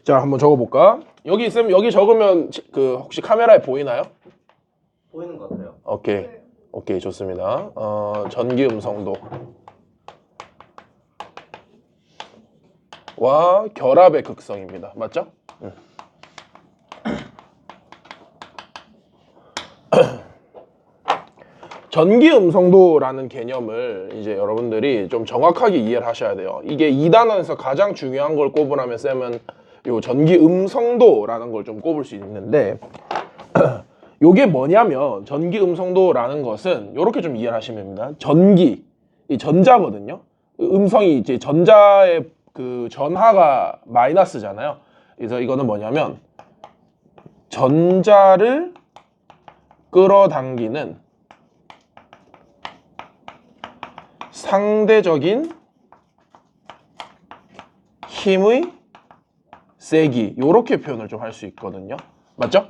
자, 한번 적어볼까? 여기 쌤 여기 적으면 그 혹시 카메라에 보이나요? 보이는 것 같아요. 오케이. 오케이, 좋습니다. 전기 음성도 와 결합의 극성입니다. 맞죠? 전기 음성도라는 개념을 이제 여러분들이 좀 정확하게 이해를 하셔야 돼요. 이게 2단원에서 가장 중요한 걸 꼽으라면 쌤은 요 전기 음성도라는 걸 좀 꼽을 수 있는데 요게 뭐냐면 전기 음성도라는 것은 요렇게 좀 이해를 하시면 됩니다. 전기, 이 전자거든요. 음성이 이제 전자의 그 전하가 마이너스잖아요. 그래서 이거는 뭐냐면 전자를 끌어당기는 상대적인 힘의 세기, 요렇게 표현을 좀 할 수 있거든요. 맞죠?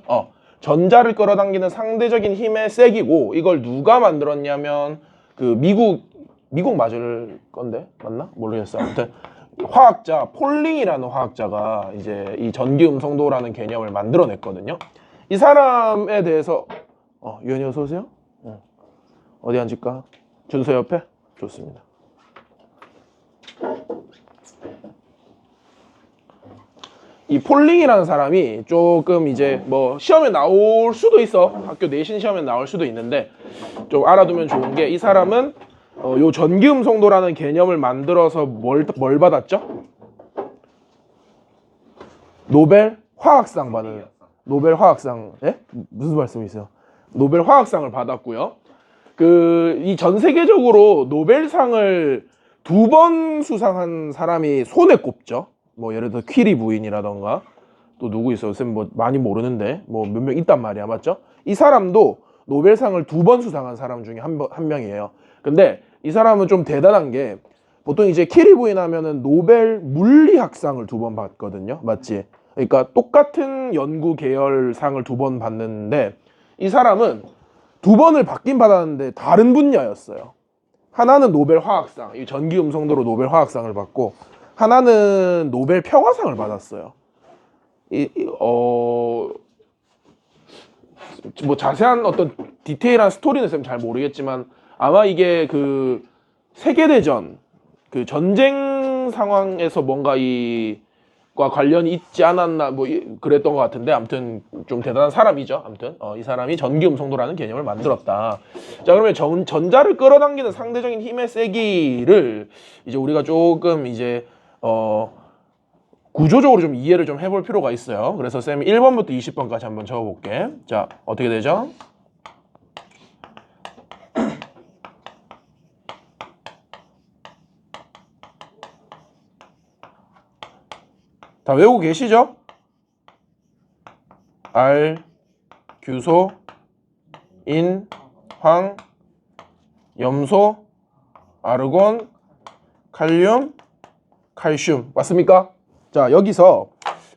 전자를 끌어당기는 상대적인 힘의 세기고, 이걸 누가 만들었냐면 그 미국 맞을 건데 맞나? 모르겠어. 아무튼 화학자 폴링이라는 화학자가 이제 이 전기 음성도라는 개념을 만들어냈거든요. 이 사람에 대해서 유연이 어서 오세요. 어디 앉을까? 준서 옆에? 좋습니다. 이 폴링이라는 사람이 조금 이제 뭐 시험에 나올 수도 있어. 학교 내신 시험에 나올 수도 있는데 좀 알아두면 좋은 게, 이 사람은 요 전기 음성도라는 개념을 만들어서 뭘 받았죠? 노벨 화학상 받은, 노벨 화학상, 예? 무슨 말씀이세요? 노벨 화학상을 받았고요. 이 전 세계적으로 노벨상을 2번 수상한 사람이 손에 꼽죠. 뭐 예를 들어 퀴리 부인이라던가 또 누구 있어요? 쌤 뭐 많이 모르는데 뭐 몇 명 있단 말이야, 맞죠? 이 사람도 노벨상을 2번 수상한 사람 중에 한 명이에요. 근데 이 사람은 좀 대단한 게, 보통 이제 퀴리 부인 하면은 노벨 물리학상을 2번 받거든요, 맞지? 그러니까 똑같은 연구 계열상을 2번 받는데, 이 사람은 2번을 받긴 받았는데 다른 분야였어요. 하나는 노벨 화학상, 이 전기 음성도로 노벨 화학상을 받고, 하나는 노벨 평화상을 받았어요. 뭐 자세한 어떤 디테일한 스토리는 쌤 잘 모르겠지만, 아마 이게 그 세계대전 그 전쟁 상황에서 뭔가 과 관련이 있지 않았나 뭐 그랬던 것 같은데, 아무튼 좀 대단한 사람이죠. 아무튼 이 사람이 전기 음성도라는 개념을 만들었다. 자, 그러면 전자를 끌어당기는 상대적인 힘의 세기를 이제 우리가 조금 이제 구조적으로 좀 이해를 좀 해볼 필요가 있어요. 그래서 쌤이 1번부터 20번까지 한번 적어볼게. 자, 어떻게 되죠? 다 외우고 계시죠? 알, 규소, 인, 황, 염소, 아르곤, 칼륨, 칼슘. 맞습니까? 자, 여기서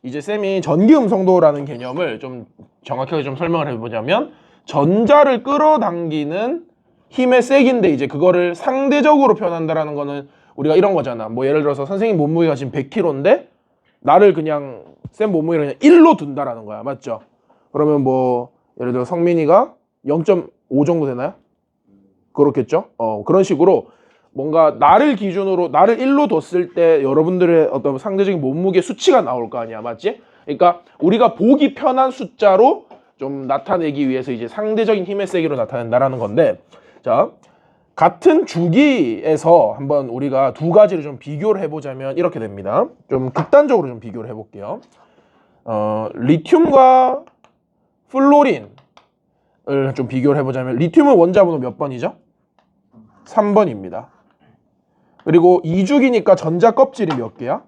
이제 쌤이 전기 음성도라는 개념을 좀 정확하게 좀 설명을 해보자면, 전자를 끌어당기는 힘의 세기인데, 이제 그거를 상대적으로 표현한다라는 거는 우리가 이런 거잖아. 뭐 예를 들어서 선생님 몸무게가 지금 100kg인데 나를 그냥 쌤 몸무게를 그냥 1로 둔다라는 거야. 맞죠? 그러면 뭐 예를 들어 성민이가 0.5 정도 되나요? 그렇겠죠? 그런 식으로 뭔가 나를 기준으로 나를 1로 뒀을 때 여러분들의 어떤 상대적인 몸무게 수치가 나올 거 아니야. 맞지? 그러니까 우리가 보기 편한 숫자로 좀 나타내기 위해서 이제 상대적인 힘의 세기로 나타낸다라는 건데, 자, 같은 주기에서 한번 우리가 두 가지를 좀 비교를 해보자면 이렇게 됩니다. 좀 극단적으로 좀 비교를 해볼게요. 리튬과 플로린을 좀 비교를 해보자면, 리튬은 원자번호 몇 번이죠? 3번입니다. 그리고 2주기니까 전자 껍질이 몇 개야?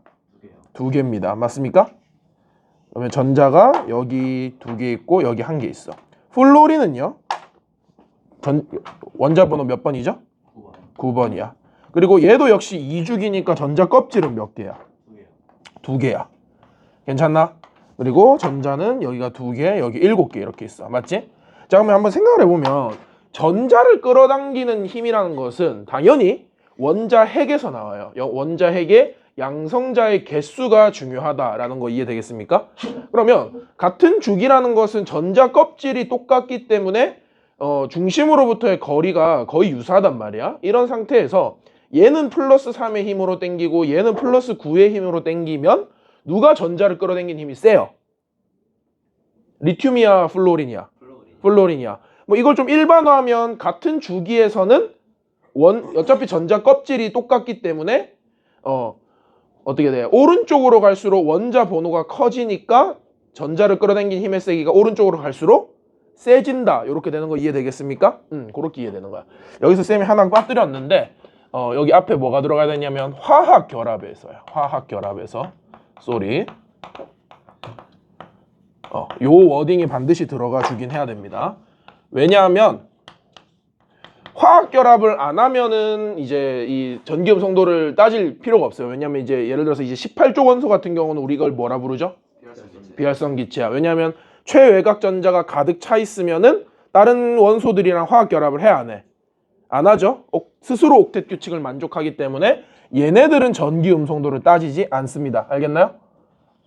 2개입니다. 맞습니까? 그러면 전자가 여기 2개 있고 여기 1개 있어. 플로린은요? 원자번호 몇 번이죠? 9번이야. 그리고 얘도 역시 2주기니까 전자 껍질은 몇 개야? 2개야. 괜찮나? 그리고 전자는 여기가 2개, 여기 7개 이렇게 있어. 맞지? 자, 그러면 한번 생각을 해보면, 전자를 끌어당기는 힘이라는 것은 당연히 원자 핵에서 나와요. 원자 핵의 양성자의 개수가 중요하다라는 거 이해되겠습니까? 그러면 같은 주기라는 것은 전자 껍질이 똑같기 때문에 중심으로부터의 거리가 거의 유사하단 말이야. 이런 상태에서 얘는 플러스 3의 힘으로 당기고 얘는 플러스 9의 힘으로 당기면 누가 전자를 끌어당긴 힘이 세요? 리튬이야, 플로린이야? 플로린이야. 뭐 이걸 좀 일반화하면 같은 주기에서는 어차피 전자 껍질이 똑같기 때문에 어떻게 돼? 오른쪽으로 갈수록 원자 번호가 커지니까 전자를 끌어당긴 힘의 세기가 오른쪽으로 갈수록 세진다. 이렇게 되는 거 이해되겠습니까? 그렇게 이해되는 거야. 여기서 쌤이 하나 빠뜨렸는데 여기 앞에 뭐가 들어가야 되냐면 화학 결합에서요. 화학 결합에서 쏘리. 요 워딩이 반드시 들어가 주긴 해야 됩니다. 왜냐하면 화학 결합을 안 하면은 이제 이 전기음 성도를 따질 필요가 없어요. 왜냐하면 이제 예를 들어서 이제 18조 원소 같은 경우는 우리 이걸 뭐라 부르죠? 비활성 기체야. 왜냐하면 최외곽 전자가 가득 차 있으면은 다른 원소들이랑 화학 결합을 해 안 해? 안 하죠. 스스로 옥텟 규칙을 만족하기 때문에 얘네들은 전기음 성도를 따지지 않습니다. 알겠나요?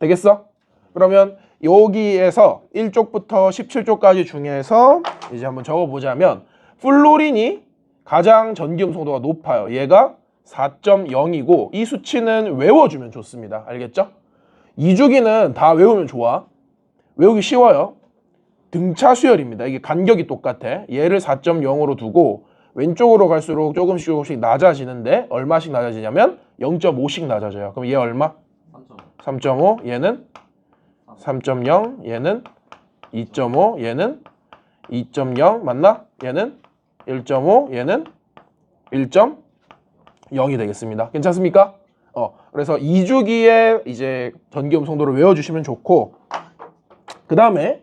되겠어? 그러면 여기에서 1쪽부터 17쪽까지 중에서 이제 한번 적어보자면 플로린이 가장 전기음 성도가 높아요. 얘가 4.0이고 이 수치는 외워주면 좋습니다. 알겠죠? 2주기는 다 외우면 좋아. 외우기 쉬워요. 등차 수열입니다. 이게 간격이 똑같아. 얘를 4.0으로 두고 왼쪽으로 갈수록 조금씩 낮아지는데 얼마씩 낮아지냐면 0.5씩 낮아져요. 그럼 얘 얼마? 3.5. 얘는 3.0. 얘는 2.5. 얘는 2.0. 맞나? 얘는 1.5. 얘는 1.0이 되겠습니다. 괜찮습니까? 그래서 2주기에 이제 전기음 성도를 외워주시면 좋고, 그 다음에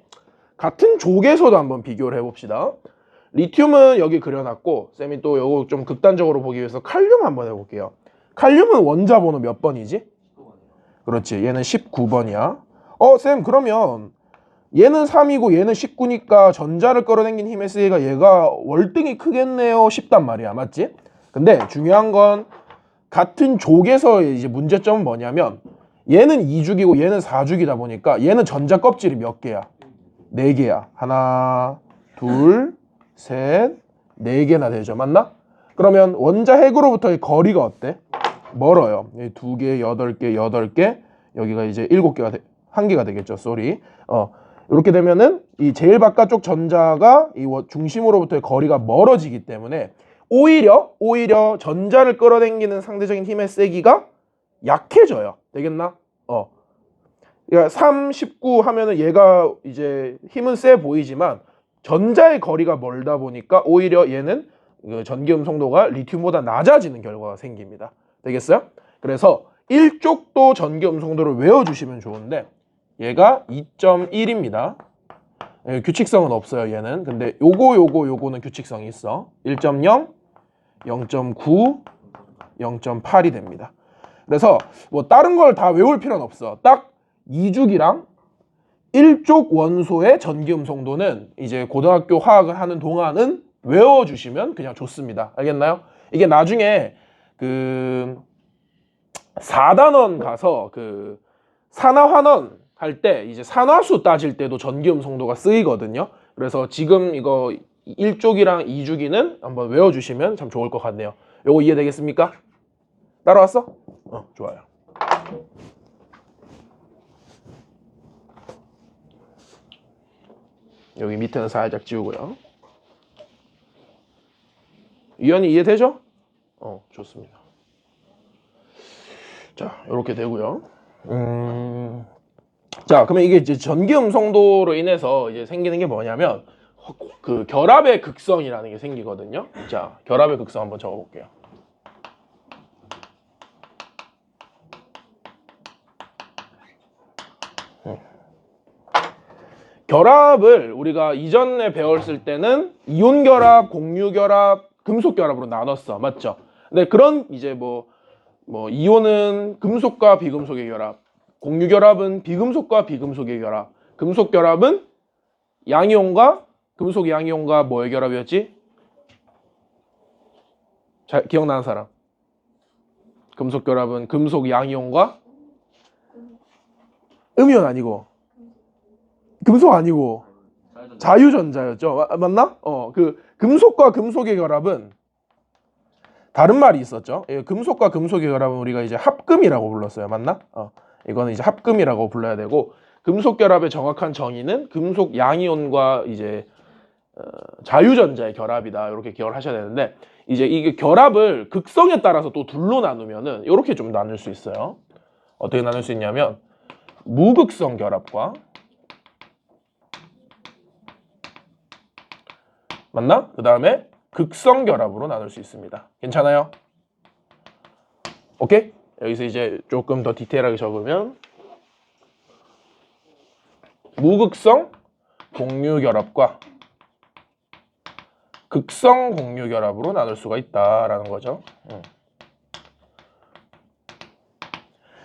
같은 족에서도 한번 비교를 해봅시다. 리튬은 여기 그려놨고, 쌤이 또 이거 좀 극단적으로 보기 위해서 칼륨 한번 해볼게요. 칼륨은 원자 번호 몇 번이지? 그렇지, 얘는 19번이야. 쌤, 그러면 얘는 3이고 얘는 19니까 전자를 끌어당긴 힘의 세기가 얘가 월등히 크겠네요 싶단 말이야. 맞지? 근데 중요한 건 같은 족에서 이제 문제점은 뭐냐면 얘는 2주기고 얘는 4주기다 보니까 얘는 전자 껍질이 몇 개야? 4개야. 하나, 둘, 셋, 4개나 되죠. 맞나? 그러면 원자 핵으로부터의 거리가 어때? 멀어요. 2개, 8개, 8개, 여기가 이제 7개가 1개가 되겠죠. 쏘리. 이렇게 되면은 이 제일 바깥쪽 전자가 이 중심으로부터의 거리가 멀어지기 때문에 오히려 전자를 끌어당기는 상대적인 힘의 세기가 약해져요. 되겠나? 그러니까 3, 19 하면은 얘가 이제 힘은 세 보이지만 전자의 거리가 멀다 보니까 오히려 얘는 전기음 성도가 리튬보다 낮아지는 결과가 생깁니다. 되겠어요? 그래서 1쪽도 전기음 성도를 외워주시면 좋은데 얘가 2.1입니다. 규칙성은 없어요, 얘는. 근데 요거는 규칙성이 있어. 1.0, 0.9, 0.8이 됩니다. 그래서 뭐 다른 걸 다 외울 필요는 없어. 딱 2주기랑 1쪽 원소의 전기음 성도는 이제 고등학교 화학을 하는 동안은 외워주시면 그냥 좋습니다. 알겠나요? 이게 나중에 그 4단원 가서 그 산화환원 할 때 이제 산화수 따질 때도 전기음 성도가 쓰이거든요. 그래서 지금 이거 1쪽이랑 2주기는 한번 외워주시면 참 좋을 것 같네요. 요거 이해되겠습니까? 따라왔어? 좋아요. 여기 밑에는 살짝 지우고요. 유연이 이해되죠? 좋습니다. 자, 이렇게 되고요. 자, 그러면 이게 이제 전기음 성도로 인해서 이제 생기는 게 뭐냐면 그 결합의 극성이라는 게 생기거든요. 자, 결합의 극성 한번 적어볼게요. 결합을 우리가 이전에 배웠을 때는 이온 결합, 공유 결합, 금속 결합으로 나눴어. 맞죠? 근데 그런 이제 뭐 이온은 금속과 비금속의 결합, 공유 결합은 비금속과 비금속의 결합, 금속 결합은 양이온과 금속 양이온과 뭐의 결합이었지? 잘 기억나는 사람? 금속 결합은 금속 양이온과 음이온 아니고 금속 아니고 자유전자였죠. 맞나? 그 금속과 금속의 결합은 다른 말이 있었죠. 금속과 금속의 결합은 우리가 이제 합금이라고 불렀어요. 맞나? 이거는 이제 합금이라고 불러야 되고, 금속 결합의 정확한 정의는 금속 양이온과 이제 자유전자의 결합이다. 이렇게 기억을 하셔야 되는데, 이제 이게 결합을 극성에 따라서 또 둘로 나누면은 이렇게 좀 나눌 수 있어요. 어떻게 나눌 수 있냐면 무극성 결합과, 맞나? 그 다음에 극성 결합으로 나눌 수 있습니다. 괜찮아요? 오케이? 여기서 이제 조금 더 디테일하게 적으면 무극성 공유 결합과 극성 공유 결합으로 나눌 수가 있다라는 거죠.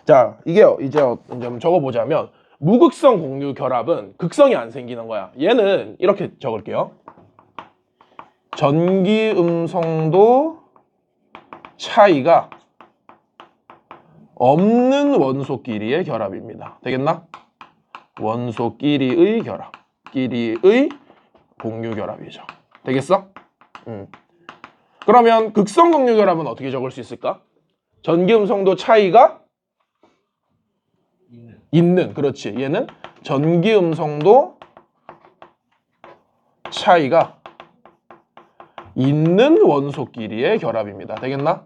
자, 이게 이제 좀 적어보자면 무극성 공유 결합은 극성이 안 생기는 거야. 얘는 이렇게 적을게요. 전기 음성도 차이가 없는 원소끼리의 결합입니다. 되겠나? 원소끼리의 결합, 끼리의 공유 결합이죠. 되겠어? 그러면 극성 공유 결합은 어떻게 적을 수 있을까? 전기 음성도 차이가 있는. 그렇지. 얘는 전기 음성도 차이가 있는 원소끼리의 결합입니다. 되겠나?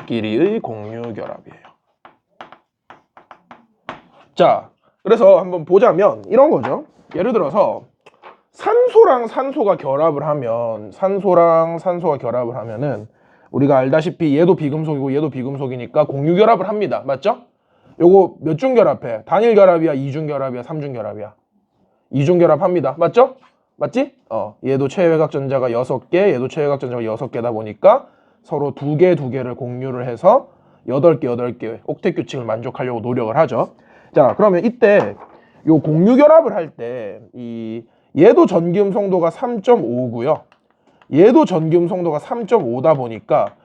끼리의 공유 결합이에요. 자, 그래서 한번 보자면 이런 거죠. 예를 들어서 산소랑 산소가 결합을 하면은 우리가 알다시피 얘도 비금속이고 얘도 비금속이니까 공유 결합을 합니다. 맞죠? 요거 몇 중 결합해? 단일 결합이야? 이중 결합이야? 삼중 결합이야? 이중 결합합니다. 맞죠? 맞지? 얘도 최외곽 전자가 6개, 얘도 최외곽 전자가 6개다 보니까 서로 2개를 공유를 해서 8개 옥텟 규칙을 만족하려고 노력을 하죠. 자, 그러면 이때 요 공유 결합을 할 때 얘도 전기 음성도가 3.5고요. 얘도 전기 음성도가 3.5다 보니까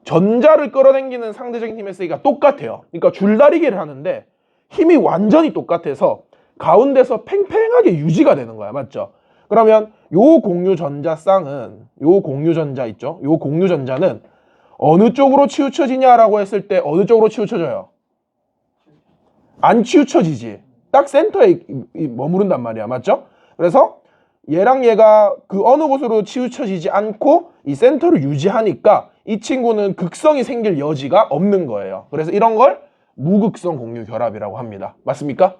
전자를 끌어당기는 상대적인 힘의 세기가 똑같아요. 그러니까 줄다리기를 하는데 힘이 완전히 똑같아서 가운데서 팽팽하게 유지가 되는 거야. 맞죠? 그러면 요 공유 전자쌍은, 요 공유 전자 있죠? 요 공유 전자는 어느 쪽으로 치우쳐지냐라고 했을 때 어느 쪽으로 치우쳐져요? 안 치우쳐지지. 딱 센터에 머무른단 말이야. 맞죠? 그래서 얘랑 얘가 그 어느 곳으로 치우쳐지지 않고 이 센터를 유지하니까 이 친구는 극성이 생길 여지가 없는 거예요. 그래서 이런 걸 무극성 공유 결합이라고 합니다. 맞습니까?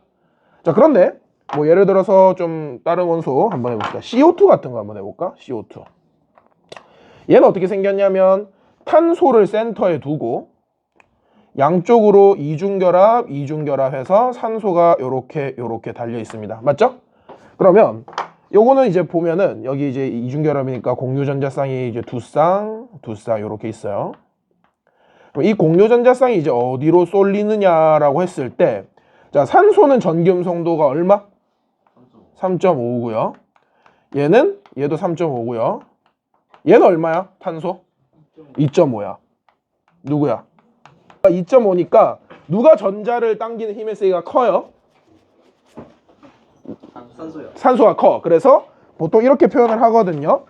자, 그런데 뭐 예를 들어서 좀 다른 원소 한번 해봅시다. CO2 같은 거 한번 해볼까? CO2. 얘는 어떻게 생겼냐면 탄소를 센터에 두고 양쪽으로 이중결합해서 산소가 요렇게 달려 있습니다. 맞죠? 그러면 요거는 이제 보면은 여기 이제 이중결합이니까 공유전자쌍이 이제 두 쌍 요렇게 있어요. 그럼 이 공유전자쌍이 이제 어디로 쏠리느냐라고 했을 때, 자, 산소는 전기 음성도가 얼마? 3.5고요. 얘도 3.5고요. 얘는 얼마야? 탄소? 2.5야. 누구야? 2.5니까 누가 전자를 당기는 힘의 세기가 커요? 산소요. 산소가 커. 그래서 보통 이렇게 표현을 하거든요.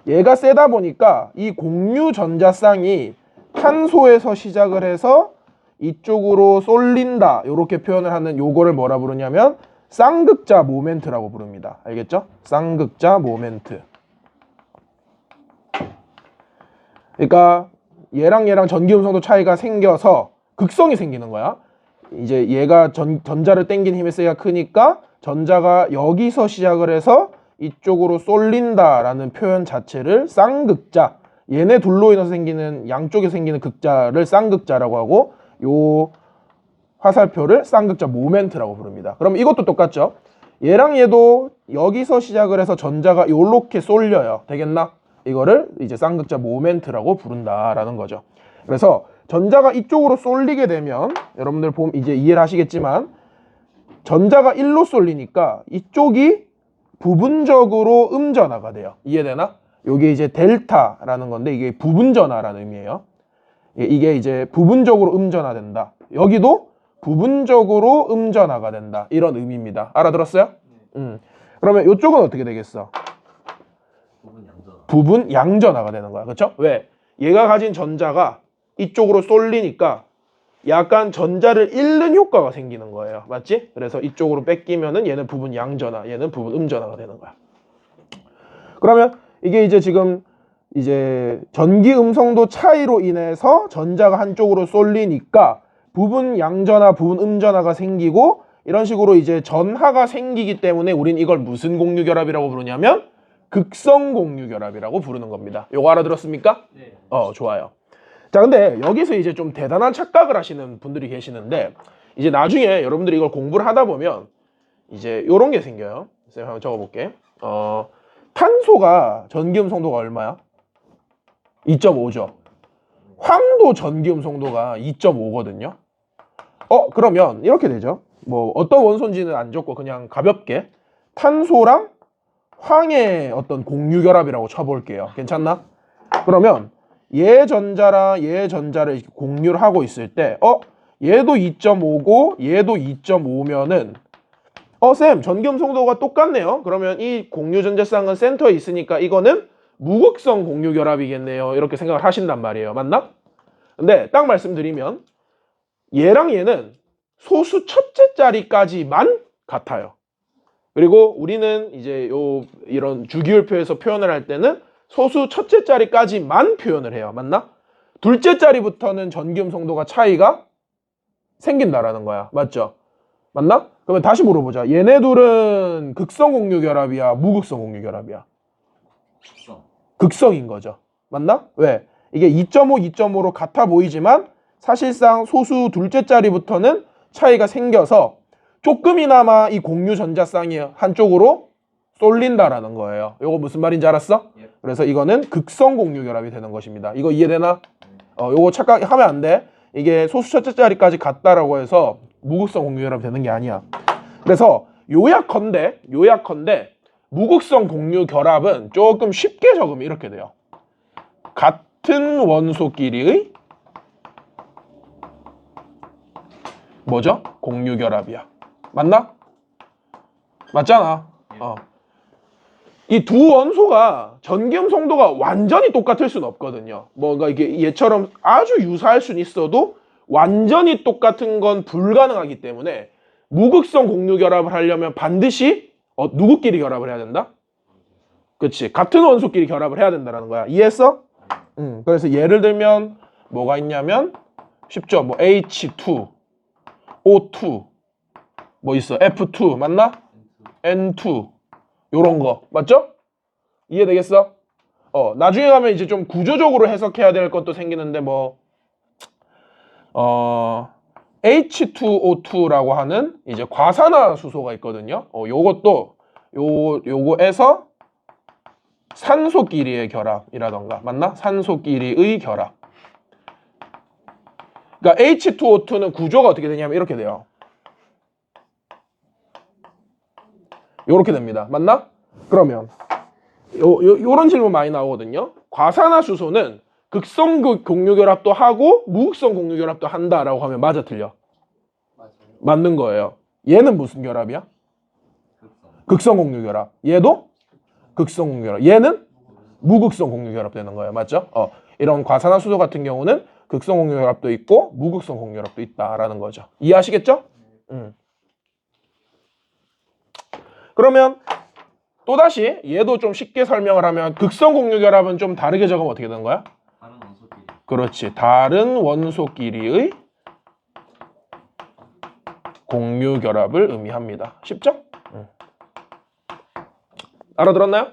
얘가 세다 보니까 이 공유 전자쌍이 탄소에서 시작을 해서 이쪽으로 쏠린다. 이렇게 표현을 하는 요거를 뭐라 부르냐면 쌍극자 모멘트라고 부릅니다. 알겠죠? 쌍극자 모멘트. 그러니까 얘랑 전기 음성도 차이가 생겨서 극성이 생기는 거야. 이제 얘가 전자를 당긴 힘의 세기가 크니까 전자가 여기서 시작을 해서 이쪽으로 쏠린다라는 표현 자체를 쌍극자, 얘네 둘로 인해서 생기는 양쪽에 생기는 극자를 쌍극자라고 하고 요 화살표를 쌍극자 모멘트라고 부릅니다. 그럼 이것도 똑같죠? 얘랑 얘도 여기서 시작을 해서 전자가 요렇게 쏠려요. 되겠나? 이거를 이제 쌍극자 모멘트라고 부른다라는 거죠. 그래서 전자가 이쪽으로 쏠리게 되면 여러분들 보면 이제 이해를 하시겠지만 전자가 일로 쏠리니까 이쪽이 부분적으로 음전화가 돼요. 이해되나? 요게 이제 델타라는 건데 이게 부분전화라는 의미예요. 이게 이제 부분적으로 음전화된다. 여기도 부분적으로 음전화가 된다. 이런 의미입니다. 알아들었어요? 그러면 이쪽은 어떻게 되겠어? 부분 양전. 부분 양전화가 되는 거야. 그렇죠? 왜? 얘가 가진 전자가 이쪽으로 쏠리니까 약간 전자를 잃는 효과가 생기는 거예요. 맞지? 그래서 이쪽으로 뺏기면은 얘는 부분 양전화, 얘는 부분 음전화가 되는 거야. 그러면 이게 이제 지금 이제 전기 음성도 차이로 인해서 전자가 한쪽으로 쏠리니까 부분 양전화, 부분 음전화가 생기고 이런 식으로 이제 전하가 생기기 때문에 우린 이걸 무슨 공유결합이라고 부르냐면 극성 공유결합이라고 부르는 겁니다. 요거 알아들었습니까? 네. 좋아요. 자, 근데 여기서 이제 좀 대단한 착각을 하시는 분들이 계시는데 이제 나중에 여러분들이 이걸 공부를 하다 보면 이제 요런 게 생겨요. 쌤 한번 적어볼게. 탄소가 전기음성도가 얼마야? 2.5죠. 황도 전기음성도가 2.5거든요. 그러면 이렇게 되죠. 뭐 어떤 원소인지는 안 적고 그냥 가볍게 탄소랑 황의 어떤 공유결합이라고 쳐볼게요. 괜찮나? 그러면 얘 전자랑 얘 전자를 이렇게 공유를 하고 있을 때 얘도 2.5고 얘도 2.5면은 쌤 전기음성도가 똑같네요. 그러면 이 공유 전자쌍은 센터에 있으니까 이거는 무극성 공유결합이겠네요. 이렇게 생각을 하신단 말이에요. 맞나? 근데 딱 말씀드리면 얘랑 얘는 소수 첫째 자리까지만 같아요. 그리고 우리는 이제 이런 주기율표에서 표현을 할 때는 소수 첫째 자리까지만 표현을 해요. 맞나? 둘째 자리부터는 전기음성도가 차이가 생긴다라는 거야. 맞죠? 맞나? 그러면 다시 물어보자. 얘네 둘은 극성 공유결합이야? 무극성 공유결합이야? 극성. 극성인 거죠. 맞나? 왜? 이게 2.5, 2.5로 같아 보이지만 사실상 소수 둘째 자리부터는 차이가 생겨서 조금이나마 이 공유 전자쌍이 한쪽으로 쏠린다라는 거예요. 이거 무슨 말인지 알았어? 예. 그래서 이거는 극성 공유 결합이 되는 것입니다. 이거 이해되나? 요거 착각하면 안 돼. 이게 소수 첫째 자리까지 갔다라고 해서 무극성 공유 결합이 되는 게 아니야. 그래서 요약컨대 무극성 공유 결합은 조금 쉽게 적으면 이렇게 돼요. 같은 원소끼리의 뭐죠? 공유 결합이야. 맞나? 맞잖아. 이 두 원소가 전기음성도가 완전히 똑같을 수는 없거든요. 뭔가 이게 얘처럼 아주 유사할 수는 있어도 완전히 똑같은 건 불가능하기 때문에 무극성 공유 결합을 하려면 반드시 누구끼리 결합을 해야 된다? 그치, 같은 원소끼리 결합을 해야 된다는 거야. 이해했어? 그래서 예를 들면 뭐가 있냐면 쉽죠. 뭐 H2, O2, 뭐 있어? F2 맞나? N2 요런 거 맞죠? 이해되겠어? 나중에 가면 이제 좀 구조적으로 해석해야 될 것도 생기는데 뭐 H2O2라고 하는 이제 과산화수소가 있거든요. 요것도 요거에서 산소끼리의 결합이라던가 맞나? 산소끼리의 결합. 그러니까 H2O2는 구조가 어떻게 되냐면 이렇게 돼요. 요렇게 됩니다. 맞나? 그러면 요런 질문 많이 나오거든요. 과산화수소는 극성 공유결합도 하고 무극성 공유결합도 한다라고 하면 맞아 틀려? 맞아요. 맞는 거예요. 얘는 무슨 결합이야? 극성. 극성 공유결합. 얘도 극성 공유결합. 얘는 무극성 공유결합 되는 거예요. 맞죠? 이런 과산화수소 같은 경우는 극성 공유결합도 있고 무극성 공유결합도 있다라는 거죠. 이해하시겠죠? 그러면 또다시 얘도 좀 쉽게 설명을 하면 극성 공유결합은 좀 다르게 적으면 어떻게 되는 거야? 다른 원소끼리. 그렇지. 다른 원소끼리의 공유결합을 의미합니다. 쉽죠? 알아들었나요?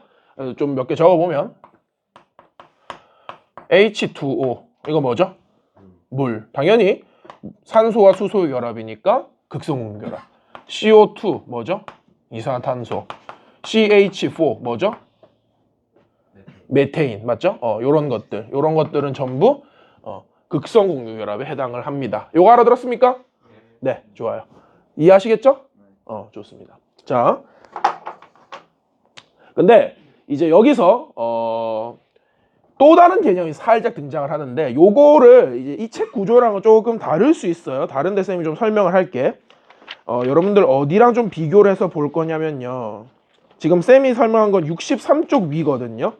좀 몇 개 적어보면 H2O 이거 뭐죠? 물. 당연히 산소와 수소의 결합이니까 극성 공유결합. CO2 뭐죠? 이산화탄소. CH4 뭐죠? 메테인 맞죠? 요런 것들은 전부 극성 공유결합에 해당을 합니다. 요거 알아들었습니까? 네, 좋아요. 이해하시겠죠? 좋습니다. 자, 근데 이제 여기서 또 다른 개념이 살짝 등장을 하는데 요거를 이제 이 책 구조랑은 조금 다를 수 있어요. 다른데 쌤이 좀 설명을 할게. 여러분들 어디랑 좀 비교를 해서 볼 거냐면요. 지금 쌤이 설명한 건 63쪽 위거든요.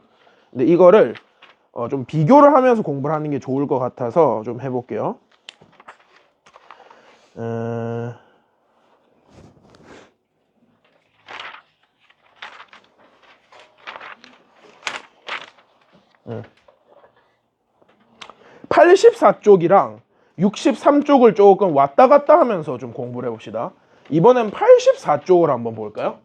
근데 이거를 좀 비교를 하면서 공부를 하는 게 좋을 것 같아서 좀 해볼게요. 84쪽이랑 63쪽을 조금 왔다 갔다 하면서 좀 공부를 해봅시다. 이번엔 84쪽을 한번 볼까요?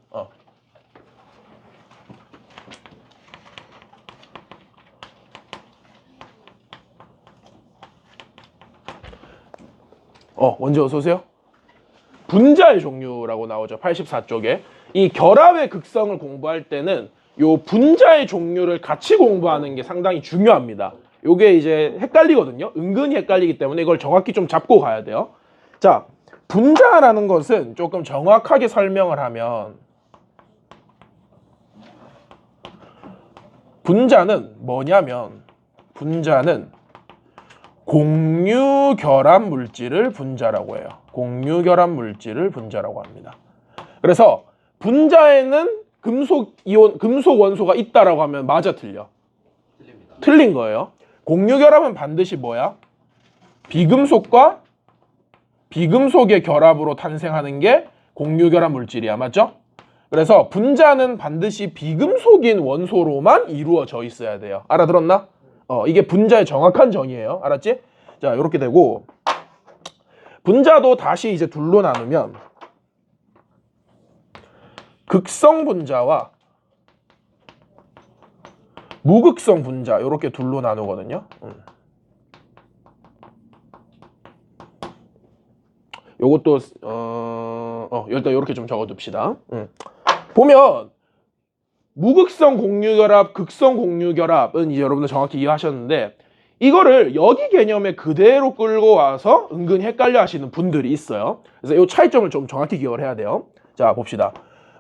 먼저 어서오세요. 분자의 종류라고 나오죠. 84쪽에. 이 결합의 극성을 공부할 때는 요 분자의 종류를 같이 공부하는 게 상당히 중요합니다. 요게 이제 헷갈리거든요. 은근히 헷갈리기 때문에 이걸 정확히 좀 잡고 가야 돼요. 자, 분자라는 것은 조금 정확하게 설명을 하면 분자는 뭐냐면 분자는 공유결합 물질을 분자라고 해요. 공유결합 물질을 분자라고 합니다. 그래서 분자에는 금속 이온, 금속 원소가 있다라고 하면 맞아 틀려? 틀립니다. 틀린 거예요. 공유결합은 반드시 뭐야? 비금속과 비금속의 결합으로 탄생하는 게 공유결합 물질이야. 맞죠? 그래서 분자는 반드시 비금속인 원소로만 이루어져 있어야 돼요. 알아들었나? 이게 분자의 정확한 정의예요. 알았지? 자, 이렇게 되고 분자도 다시 이제 둘로 나누면 극성 분자와 무극성 분자 이렇게 둘로 나누거든요. 요것도 일단 이렇게 좀 적어둡시다. 보면 무극성 공유결합, 극성 공유결합은 이제 여러분들 정확히 이해하셨는데 이거를 여기 개념에 그대로 끌고 와서 은근히 헷갈려 하시는 분들이 있어요. 그래서 이 차이점을 좀 정확히 기억을 해야 돼요. 자, 봅시다.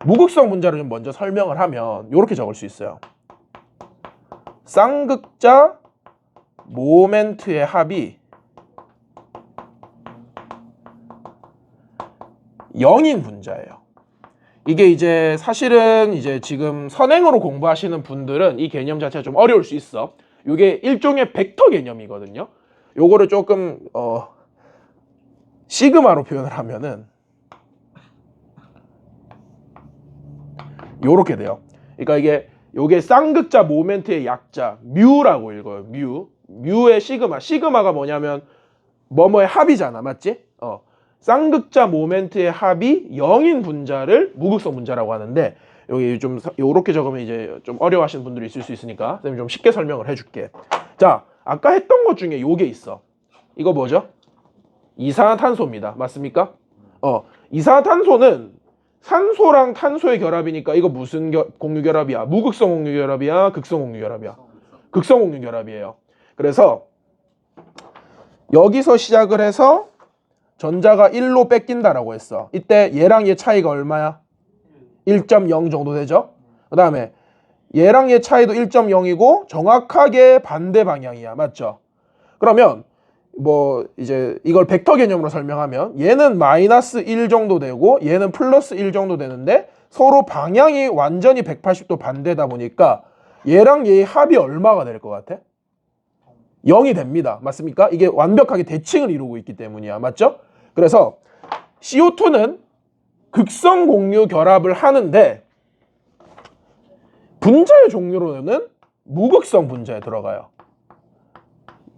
무극성 분자를 좀 먼저 설명을 하면 이렇게 적을 수 있어요. 쌍극자 모멘트의 합이 0인 분자예요. 이게 이제 사실은 이제 지금 선행으로 공부하시는 분들은 이 개념 자체가 좀 어려울 수 있어. 이게 일종의 벡터 개념이거든요. 요거를 조금 시그마로 표현을 하면은 요렇게 돼요. 그러니까 요게 쌍극자 모멘트의 약자 뮤라고 읽어요. 뮤의 시그마가 뭐냐면 뭐뭐의 합이잖아. 맞지? 쌍극자 모멘트의 합이 0인 분자를 무극성 분자라고 하는데 여기 좀 요렇게 적으면 이제 좀 어려워하시는 분들이 있을 수 있으니까 선생님이 좀 쉽게 설명을 해줄게. 자, 아까 했던 것 중에 요게 있어. 이거 뭐죠? 이산화탄소입니다. 맞습니까? 이산화탄소는 산소랑 탄소의 결합이니까 이거 무슨 공유결합이야? 무극성 공유결합이야? 극성 공유결합이야? 극성 공유결합이에요. 그래서 여기서 시작을 해서 전자가 1로 뺏긴다라고 했어. 이때 얘랑 얘 차이가 얼마야? 1.0 정도 되죠? 그 다음에 얘랑 얘 차이도 1.0이고 정확하게 반대 방향이야. 맞죠? 그러면 뭐 이제 이걸 벡터 개념으로 설명하면 얘는 마이너스 1 정도 되고 얘는 플러스 1 정도 되는데 서로 방향이 완전히 180도 반대다 보니까 얘랑 얘의 합이 얼마가 될 것 같아? 0이 됩니다. 맞습니까? 이게 완벽하게 대칭을 이루고 있기 때문이야. 맞죠? 그래서 CO2는 극성 공유 결합을 하는데 분자의 종류로는 무극성 분자에 들어가요.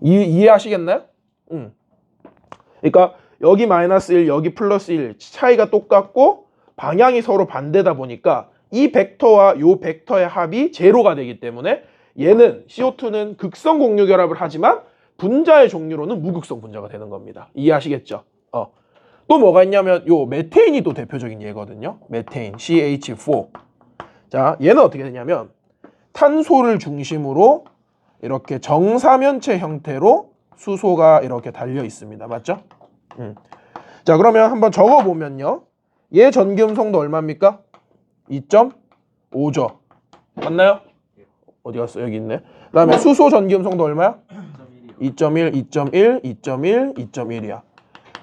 이해하시겠나요? 그러니까 여기 마이너스 1, 여기 플러스 1 차이가 똑같고 방향이 서로 반대다 보니까 이 벡터와 이 벡터의 합이 제로가 되기 때문에 얘는 CO2는 극성 공유 결합을 하지만 분자의 종류로는 무극성 분자가 되는 겁니다. 이해하시겠죠? 또 뭐가 있냐면 요 메테인이 또 대표적인 예거든요. 메테인 CH4. 자, 얘는 어떻게 되냐면 탄소를 중심으로 이렇게 정사면체 형태로 수소가 이렇게 달려 있습니다. 맞죠? 자, 그러면 한번 적어보면요. 얘 전기음성도 얼마입니까? 2.5죠. 맞나요? 어디 갔어? 여기 있네. 그 다음에 수소 전기음성도 얼마야? 2.1이요. 2.1, 2.1, 2.1, 2.1이야.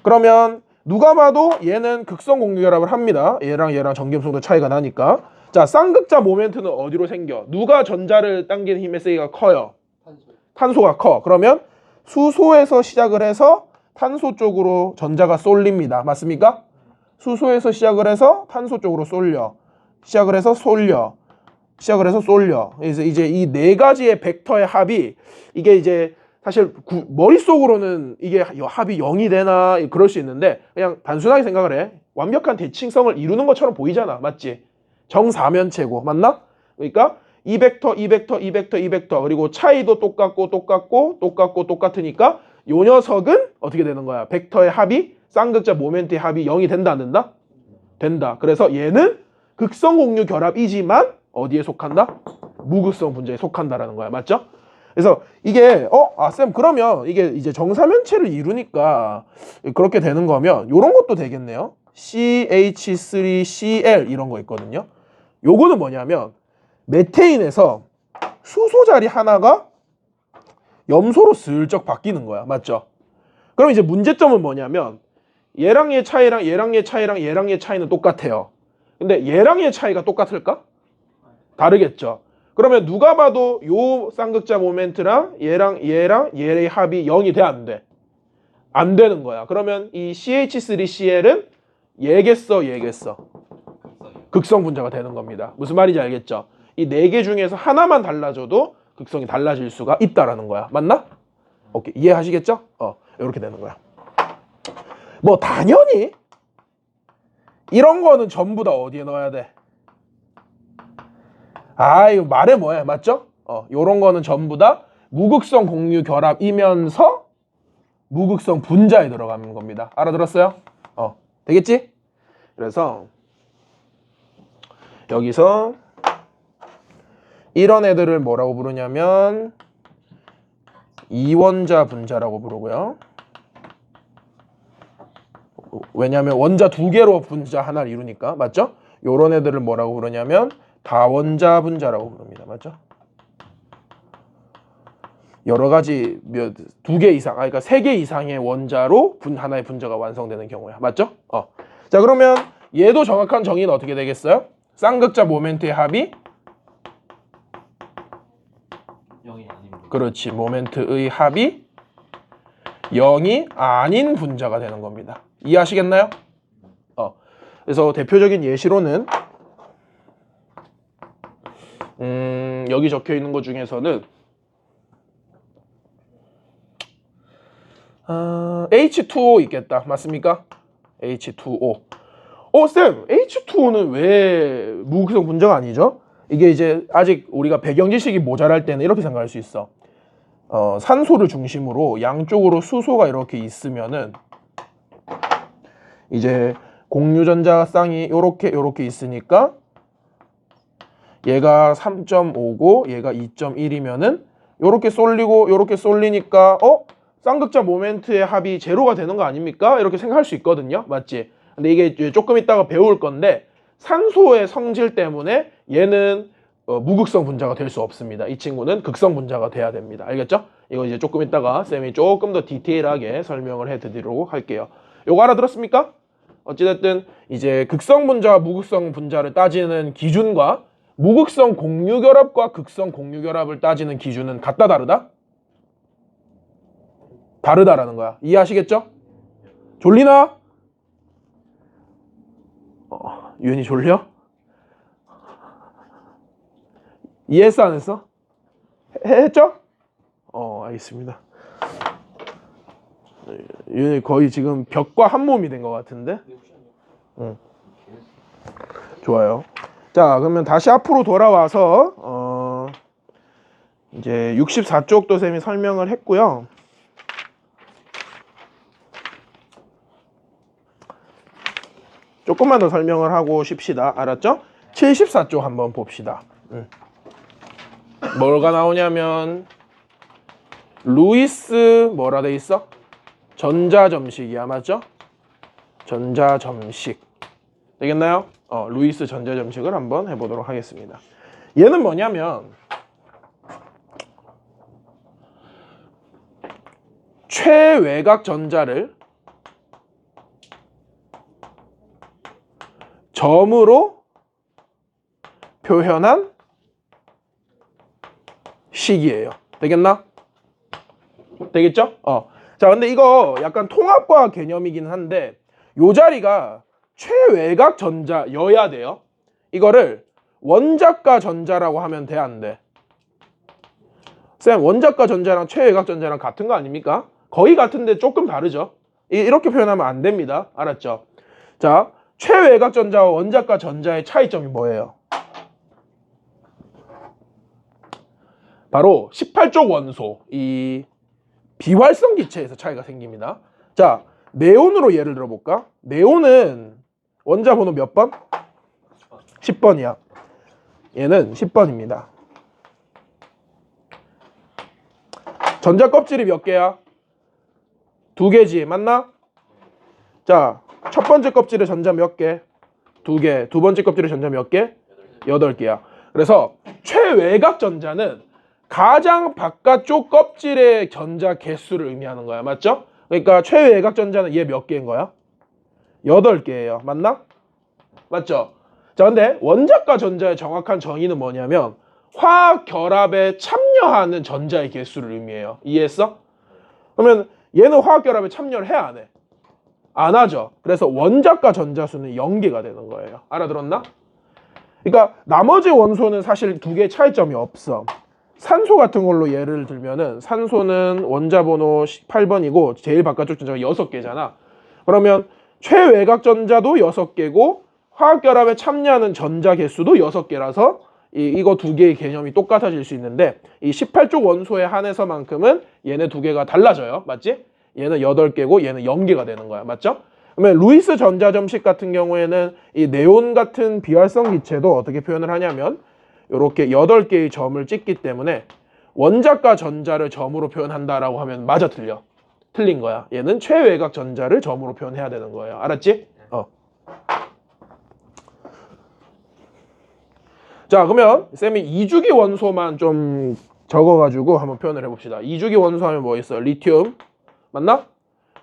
그러면 누가 봐도 얘는 극성 공유결합을 합니다. 얘랑 얘랑 전기음성도 차이가 나니까. 자, 쌍극자 모멘트는 어디로 생겨? 누가 전자를 당기는 힘의 세기가 커요? 탄소. 탄소가 커. 그러면 수소에서 시작을 해서 탄소 쪽으로 전자가 쏠립니다. 맞습니까? 수소에서 시작을 해서 탄소 쪽으로 쏠려. 시작을 해서 쏠려. 시작을 해서 쏠려. 그래서 이제 이 네 가지의 벡터의 합이 이게 이제 사실 머릿속으로는 이게 합이 0이 되나 그럴 수 있는데 그냥 단순하게 생각을 해. 완벽한 대칭성을 이루는 것처럼 보이잖아. 맞지? 정사면체고. 맞나? 그러니까 이 벡터, 이 벡터, 이 벡터, 이 벡터 그리고 차이도 똑같고 똑같고 똑같고 똑같으니까 요 녀석은 어떻게 되는 거야? 벡터의 합이 쌍극자 모멘트의 합이 0이 된다 안 된다? 된다. 그래서 얘는 극성 공유 결합이지만 어디에 속한다? 무극성 분자에 속한다라는 거야. 맞죠? 그래서 이게 쌤 그러면 이게 이제 정사면체를 이루니까 그렇게 되는 거면 요런 것도 되겠네요. CH3Cl 이런 거 있거든요. 요거는 뭐냐면 메테인에서 수소 자리 하나가 염소로 슬쩍 바뀌는 거야. 맞죠? 그럼 이제 문제점은 뭐냐면 얘랑 얘 차이랑 얘랑 얘 차이랑 얘랑 얘 차이는 똑같아요. 근데 얘랑 얘 차이가 똑같을까? 다르겠죠. 그러면 누가 봐도 요 쌍극자 모멘트랑 얘랑 얘의 합이 0이 돼 안 돼? 안 되는 거야. 그러면 이 CH3Cl은 얘겠어 얘겠어? 극성이요. 극성 분자가 되는 겁니다. 무슨 말인지 알겠죠? 이 네 개 중에서 하나만 달라져도 극성이 달라질 수가 있다라는 거야. 맞나? 오케이. 이해하시겠죠? 이렇게 되는 거야. 뭐 당연히 이런 거는 전부 다 어디에 넣어야 돼? 이거 말해 뭐해. 맞죠? 요런 거는 전부 다 무극성 공유 결합이면서 무극성 분자에 들어가는 겁니다. 알아들었어요? 되겠지? 그래서 여기서 이런 애들을 뭐라고 부르냐면 이원자 분자라고 부르고요. 왜냐하면 원자 두 개로 분자 하나를 이루니까. 맞죠? 요런 애들을 뭐라고 부르냐면 다원자 분자라고 부릅니다. 맞죠? 여러 가지 두 개 이상, 그러니까 세 개 이상의 원자로 하나의 분자가 완성되는 경우야. 맞죠? 자, 그러면 얘도 정확한 정의는 어떻게 되겠어요? 쌍극자 모멘트의 합이 0이 아닌 분. 그렇지. 모멘트의 합이 0이 아닌 분자가 되는 겁니다. 이해하시겠나요? 그래서 대표적인 예시로는 여기 적혀 있는 것 중에서는 H2O 있겠다. 맞습니까? H2O. 쌤, H2O는 왜 무극성 분자가 아니죠? 이게 이제 아직 우리가 배경 지식이 모자랄 때는 이렇게 생각할 수 있어. 산소를 중심으로 양쪽으로 수소가 이렇게 있으면은 이제 공유전자 쌍이 요렇게 있으니까 얘가 3.5고 얘가 2.1이면은 요렇게 쏠리고 요렇게 쏠리니까 쌍극자 모멘트의 합이 제로가 되는 거 아닙니까? 이렇게 생각할 수 있거든요. 맞지? 근데 이게 조금 이따가 배울 건데 산소의 성질 때문에 얘는 무극성 분자가 될 수 없습니다. 이 친구는 극성 분자가 돼야 됩니다. 알겠죠? 이거 이제 조금 이따가 쌤이 조금 더 디테일하게 설명을 해드리도록 할게요. 요거 알아들었습니까? 어찌됐든 이제 극성 분자와 무극성 분자를 따지는 기준과 무극성 공유결합과 극성 공유결합을 따지는 기준은 같다 다르다? 다르다라는 거야. 이해하시겠죠? 졸리나? 유연이 졸려? 이해했어 안 했어? 했죠? 알겠습니다. 유연이 거의 지금 벽과 한 몸이 된 것 같은데? 응. 좋아요. 자, 그러면 다시 앞으로 돌아와서 이제 64쪽도 쌤이 설명을 했고요. 조금만 더 설명을 하고 쉽시다. 알았죠? 74쪽 한번 봅시다. 뭐가 나오냐면 루이스 뭐라 돼 있어? 전자점식이야. 맞죠? 전자점식 되겠나요? 루이스 전자점식을 한번 해보도록 하겠습니다. 얘는 뭐냐면 최외곽 전자를 점으로 표현한 식이에요. 되겠나? 되겠죠? 자, 근데 이거 약간 통합과학 개념이긴 한데 요 자리가 최외곽 전자여야 돼요. 이거를 원자과 전자라고 하면 돼, 안 돼? 쌤, 원자과 전자랑 최외곽 전자랑 같은 거 아닙니까? 거의 같은데 조금 다르죠? 이렇게 표현하면 안 됩니다. 알았죠? 자, 최외곽 전자와 원자과 전자의 차이점이 뭐예요? 바로 18족 원소, 이 비활성 기체에서 차이가 생깁니다. 자, 네온으로 예를 들어볼까? 네온은 원자 번호 몇 번? 10번이야. 얘는 10번입니다. 전자 껍질이 몇 개야? 2개지, 맞나? 자, 첫 번째 껍질의 전자 몇 개? 2개. 두 번째 껍질의 전자 몇 개? 8개야. 그래서 최외곽 전자는 가장 바깥쪽 껍질의 전자 개수를 의미하는 거야. 맞죠? 그러니까 최외곽 전자는 얘 몇 개인 거야? 8개예요. 맞나? 맞죠? 자, 근데 원자과 전자의 정확한 정의는 뭐냐면 화학 결합에 참여하는 전자의 개수를 의미해요. 이해했어? 그러면 얘는 화학 결합에 참여를 해, 안 해? 안 하죠. 그래서 원자과 전자 수는 0개가 되는 거예요. 알아들었나? 그러니까 나머지 원소는 사실 2개의 차이점이 없어. 산소 같은 걸로 예를 들면은 산소는 원자 번호 8번이고 제일 바깥쪽 전자가 6개잖아. 그러면 최외곽 전자도 6개고 화학결합에 참여하는 전자 개수도 6개라서 이거 2개의 개념이 똑같아질 수 있는데 이 18족 원소에 한해서만큼은 얘네 2개가 달라져요. 맞지? 얘는 8개고 얘는 0개가 되는 거야. 맞죠? 그러면 루이스 전자점식 같은 경우에는 이 네온 같은 비활성 기체도 어떻게 표현을 하냐면 이렇게 8개의 점을 찍기 때문에 원자과 전자를 점으로 표현한다라고 하면 맞아, 틀려? 틀린 거야. 얘는 최외곽 전자를 점으로 표현해야 되는 거예요. 알았지? 자, 그러면 쌤이 이주기 원소만 좀 적어가지고 한번 표현을 해봅시다. 이주기 원소 하면 뭐 있어요? 리튬, 맞나?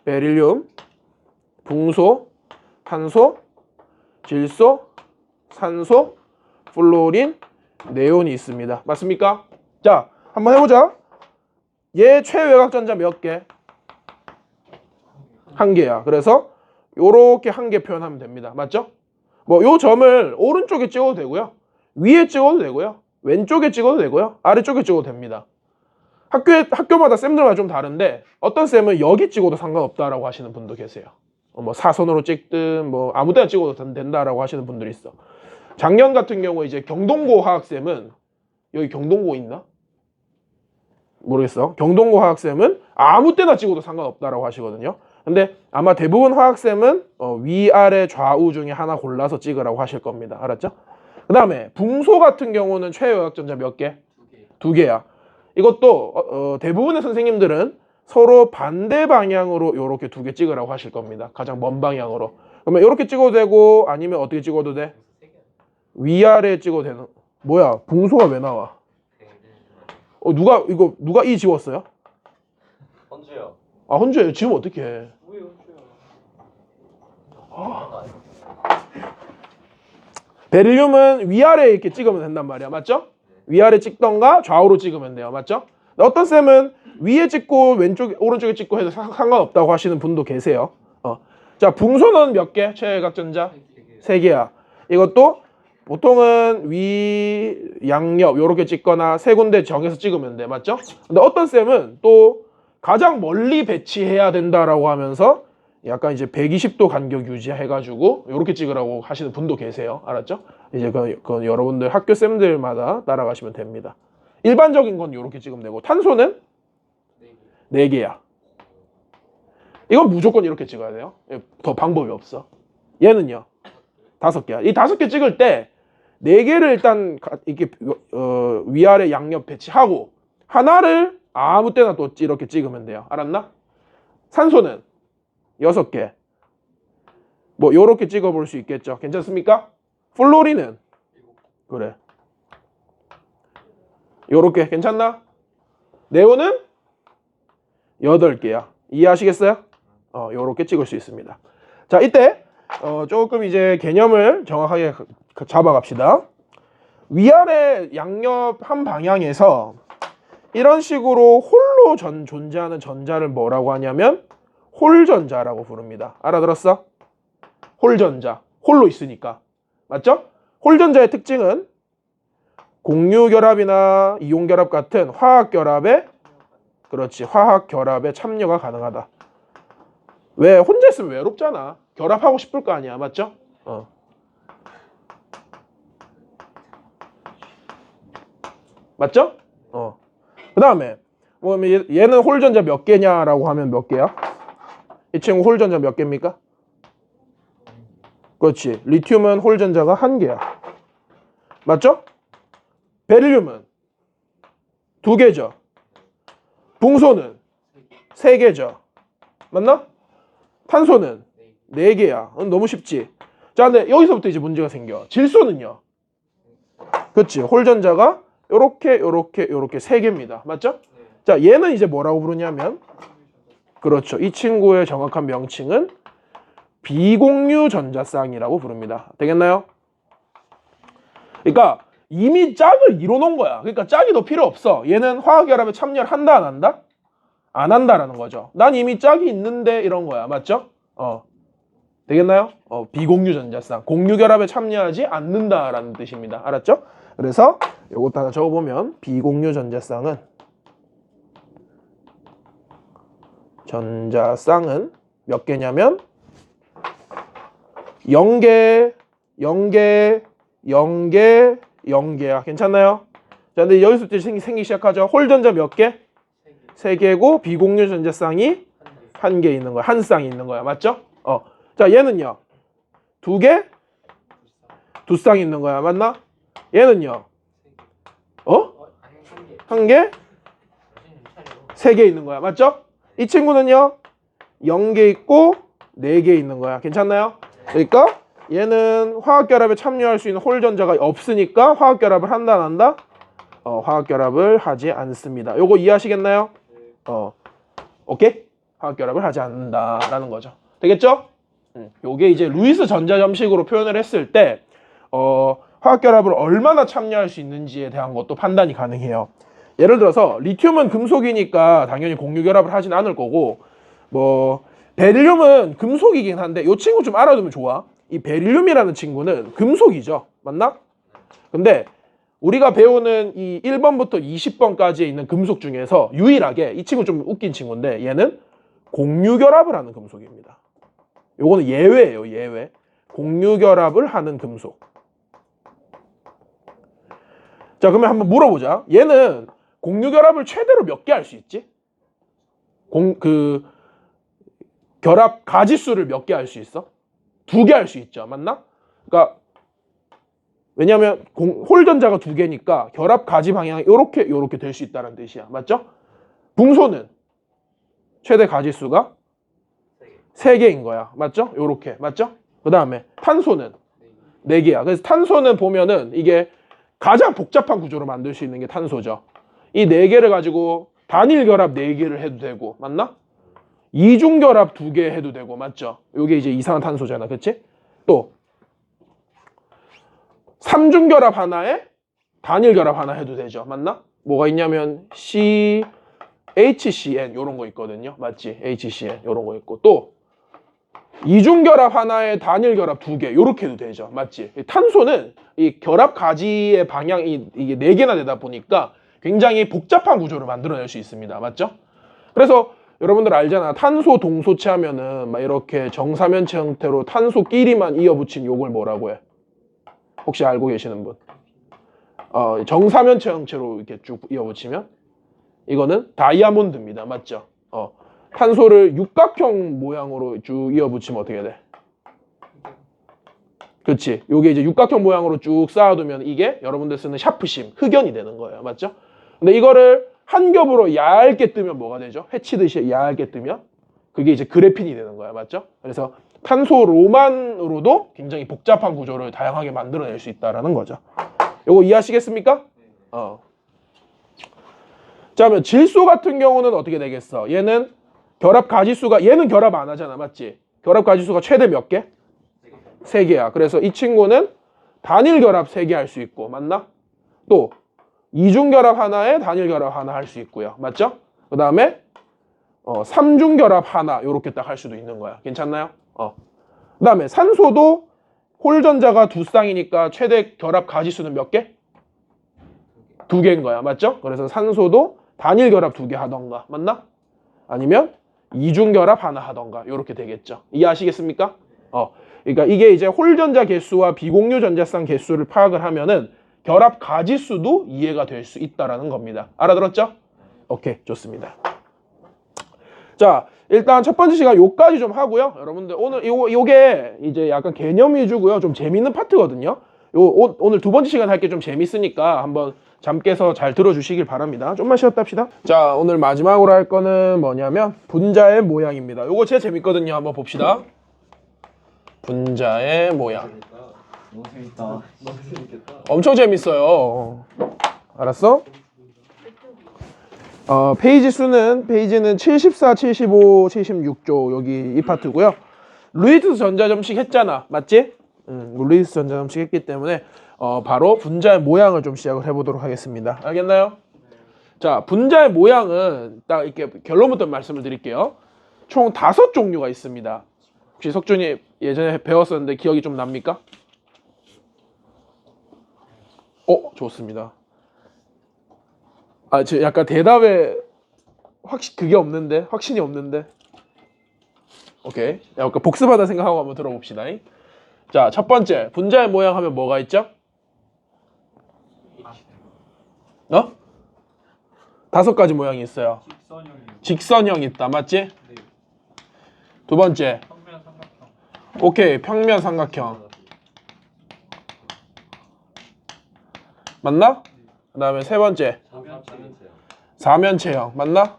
베릴륨, 붕소, 탄소, 질소, 산소, 플로린, 네온이 있습니다. 맞습니까? 자, 한번 해보자. 얘 최외곽 전자 몇 개? 1개야. 그래서 요렇게 1개 표현하면 됩니다. 맞죠? 뭐 요 점을 오른쪽에 찍어도 되고요. 위에 찍어도 되고요. 왼쪽에 찍어도 되고요. 아래쪽에 찍어도 됩니다. 학교마다 쌤들마다 좀 다른데 어떤 쌤은 여기 찍어도 상관없다라고 하시는 분도 계세요. 뭐 사선으로 찍든 뭐 아무 데나 찍어도 된다라고 하시는 분들이 있어. 작년 같은 경우에 이제 경동고 화학쌤은 여기 경동고 있나? 모르겠어. 경동고 화학쌤은 아무 때나 찍어도 상관없다라고 하시거든요. 근데 아마 대부분 화학쌤은 위아래 좌우 중에 하나 골라서 찍으라고 하실 겁니다. 알았죠? 그 다음에 붕소 같은 경우는 최외곽 전자 몇 개? 2개야. 이것도 대부분의 선생님들은 서로 반대 방향으로 이렇게 2개 찍으라고 하실 겁니다. 가장 먼 방향으로. 그러면 이렇게 찍어도 되고 아니면 어떻게 찍어도 돼? 위아래 찍어도 되는. 뭐야? 붕소가 왜 나와? 누가 이 지웠어요? 헌주요. 아, 헌주예요. 지우면 어떡해? 왜 헌주요? 베릴륨은 위아래 이렇게 찍으면 된단 말이야. 맞죠? 위아래 찍던가 좌우로 찍으면 돼요. 맞죠? 어떤 쌤은 위에 찍고 오른쪽에 찍고 해도 상관없다고 하시는 분도 계세요. 자, 붕소는 몇 개? 최외곽 전자? 3개야. 이것도 보통은 위, 양옆 이렇게 찍거나 3군데 정해서 찍으면 돼. 맞죠? 근데 어떤 쌤은 또 가장 멀리 배치해야 된다라고 하면서 약간 이제 120도 간격 유지해가지고 이렇게 찍으라고 하시는 분도 계세요. 알았죠? 이제 그건 여러분들 학교 쌤들마다 따라가시면 됩니다. 일반적인 건 이렇게 찍으면 되고 탄소는 4개야. 이건 무조건 이렇게 찍어야 돼요. 더 방법이 없어. 얘는요 5개야. 이 5개 찍을 때 4개를 일단 이렇게 위아래 양옆 배치하고 하나를 아무 때나 또 이렇게 찍으면 돼요. 알았나? 산소는 6개. 뭐 요렇게 찍어볼 수 있겠죠. 괜찮습니까? 플로린은 그래. 요렇게 괜찮나? 네온은 8개야. 이해하시겠어요? 요렇게 찍을 수 있습니다. 자, 이때 조금 이제 개념을 정확하게 잡아갑시다. 위아래 양옆 한 방향에서 이런 식으로 홀로 존재하는 전자를 뭐라고 하냐면 홀전자라고 부릅니다. 알아들었어? 홀전자. 홀로 있으니까. 맞죠? 홀전자의 특징은 공유결합이나 이온결합 같은 화학결합에 그렇지. 화학결합에 참여가 가능하다. 왜? 혼자 있으면 외롭잖아. 결합하고 싶을 거 아니야. 맞죠? 맞죠? 그 다음에 뭐 얘는 홀전자 몇 개냐라고 하면 몇 개야? 이 친구 홀전자 몇 개입니까? 그렇지. 리튬은 홀전자가 한 개야. 맞죠? 베릴륨은 두 개죠. 붕소는 세 개죠. 맞나? 탄소는 네 개야. 너무 쉽지. 자, 근데 여기서부터 이제 문제가 생겨. 질소는요. 그렇지. 홀전자가 요렇게 세 개입니다. 맞죠? 자, 얘는 이제 뭐라고 부르냐면 그렇죠. 이 친구의 정확한 명칭은 비공유 전자쌍이라고 부릅니다. 되겠나요? 그러니까 이미 짝을 이뤄놓은 거야. 그러니까 짝이 더 필요 없어. 얘는 화학결합에 참여를 한다 안 한다? 안 한다라는 거죠. 난 이미 짝이 있는데 이런 거야. 맞죠? 되겠나요? 비공유 전자쌍. 공유결합에 참여하지 않는다라는 뜻입니다. 알았죠? 그래서 요것도 하나 적어보면 비공유 전자쌍은 몇 개냐면 0개, 0개, 0개, 0개야. 괜찮나요? 자, 근데 여기서부터 생기기 시작하죠. 홀전자 몇 개? 3개고 비공유 전자쌍이 1개 있는 거야. 한 쌍이 있는 거야. 맞죠? 자, 얘는요. 2개? 2쌍이 있는 거야. 맞나? 얘는요. 1개? 3개 있는 거야. 맞죠? 이 친구는요. 0개 있고 4개 있는 거야. 괜찮나요? 그러니까 얘는 화학결합에 참여할 수 있는 홀전자가 없으니까 화학결합을 한다 안 한다? 화학결합을 하지 않습니다. 요거 이해하시겠나요? 오케이? 화학결합을 하지 않는다라는 거죠. 되겠죠? 요게 이제 루이스 전자점식으로 표현을 했을 때 화학결합을 얼마나 참여할 수 있는지에 대한 것도 판단이 가능해요. 예를 들어서 리튬은 금속이니까 당연히 공유결합을 하진 않을 거고 뭐 베릴륨은 금속이긴 한데 이 친구 좀 알아두면 좋아. 이 베릴륨이라는 친구는 금속이죠. 맞나? 근데 우리가 배우는 이 1번부터 20번까지에 있는 금속 중에서 유일하게 이 친구 좀 웃긴 친구인데 얘는 공유결합을 하는 금속입니다. 요거는 예외예요. 예외. 공유결합을 하는 금속. 자, 그러면 한번 물어보자. 얘는 공유결합을 최대로 몇 개 할 수 있지? 결합 가지수를 몇 개 할 수 있어? 2개 할 수 있죠. 맞나? 그러니까 왜냐하면 홀전자가 2개니까 결합 가지 방향이 요렇게 될 수 있다는 뜻이야. 맞죠? 붕소는 최대 가지수가 3개인 거야. 맞죠? 요렇게. 맞죠? 그 다음에 탄소는 4개야. 그래서 탄소는 보면은 이게 가장 복잡한 구조로 만들 수 있는 게 탄소죠. 이 4개를 가지고 단일 결합 4개를 해도 되고, 맞나? 이중 결합 2개 해도 되고, 맞죠? 요게 이제 이산화탄소잖아. 그치? 또 3중 결합 하나에 단일 결합 하나 해도 되죠. 맞나? 뭐가 있냐면 HCN 요런 거 있거든요. 맞지? HCN 요런 거 있고 또 이중 결합 하나에 단일 결합 2개 요렇게 해도 되죠. 맞지? 탄소는 이 결합 가지의 방향이 이게 4개나 되다 보니까 굉장히 복잡한 구조를 만들어낼 수 있습니다. 맞죠? 그래서 여러분들 알잖아. 탄소 동소체 하면은 막 이렇게 정사면체 형태로 탄소끼리만 이어붙인 요걸 뭐라고 해? 혹시 알고 계시는 분? 정사면체 형태로 이렇게 쭉 이어붙이면 이거는 다이아몬드입니다. 맞죠? 탄소를 육각형 모양으로 쭉 이어붙이면 어떻게 돼? 그렇지. 요게 이제 육각형 모양으로 쭉 쌓아두면 이게 여러분들 쓰는 샤프심, 흑연이 되는 거예요. 맞죠? 근데 이거를 한 겹으로 얇게 뜨면 뭐가 되죠? 해치듯이 얇게 뜨면 그게 이제 그래핀이 되는 거야. 맞죠? 그래서 탄소로만으로도 굉장히 복잡한 구조를 다양하게 만들어낼 수 있다는 거죠. 요거 이해하시겠습니까? 자, 그러면 질소 같은 경우는 어떻게 되겠어? 얘는 결합 가지수가 얘는 결합 안 하잖아, 맞지? 결합 가지수가 최대 몇 개? 3개야. 그래서 이 친구는 단일 결합 3개 할 수 있고, 맞나? 또 이중 결합 하나에 단일 결합 하나 할 수 있고요, 맞죠? 그 다음에 3중 결합 하나 요렇게 딱 할 수도 있는 거야. 괜찮나요? 그 다음에 산소도 홀전자가 두 쌍이니까 최대 결합 가지수는 몇 개? 2개인 거야, 맞죠? 그래서 산소도 단일 결합 2개 하던가, 맞나? 아니면 이중 결합 하나 하던가 요렇게 되겠죠. 이해하시겠습니까? 그러니까 이게 이제 홀전자 개수와 비공유 전자쌍 개수를 파악을 하면은 결합 가지수도 이해가 될 수 있다라는 겁니다. 알아들었죠? 오케이, 좋습니다. 자, 일단 첫 번째 시간 요까지 좀 하고요. 여러분들 오늘 요게 이제 약간 개념 위주고요. 좀 재밌는 파트거든요. 오늘 두 번째 시간 할 게 좀 재밌으니까 한번 잠 깨서 잘 들어주시길 바랍니다. 좀만 쉬었다 합시다. 자, 오늘 마지막으로 할 거는 뭐냐면 분자의 모양입니다. 요거 제일 재밌거든요. 한번 봅시다. 분자의 모양. 너무 재밌다. 너무 재밌겠다. 엄청 재밌어요. 알았어? 페이지는 74, 75, 76조 여기 이 파트고요. 루이스 전자점식 했잖아, 맞지? 루이스 전자점식 했기 때문에 바로 분자의 모양을 좀 시작을 해보도록 하겠습니다. 알겠나요? 자, 분자의 모양은 딱 이렇게 결론부터 말씀을 드릴게요. 총 5종류가 있습니다. 혹시 석준이 예전에 배웠었는데 기억이 좀 납니까? 좋습니다. 저 약간 대답에 그게 없는데, 확신이 없는데. 오케이. 약간 복습하다 생각하고 한번 들어봅시다. 자, 첫 번째 분자의 모양 하면 뭐가 있죠? 5가지 모양이 있어요. 직선형 있다, 맞지? 두 번째. 평면 삼각형. 오케이, 평면 삼각형. 맞나? 그 다음에 세 번째. 사면체형. 맞나?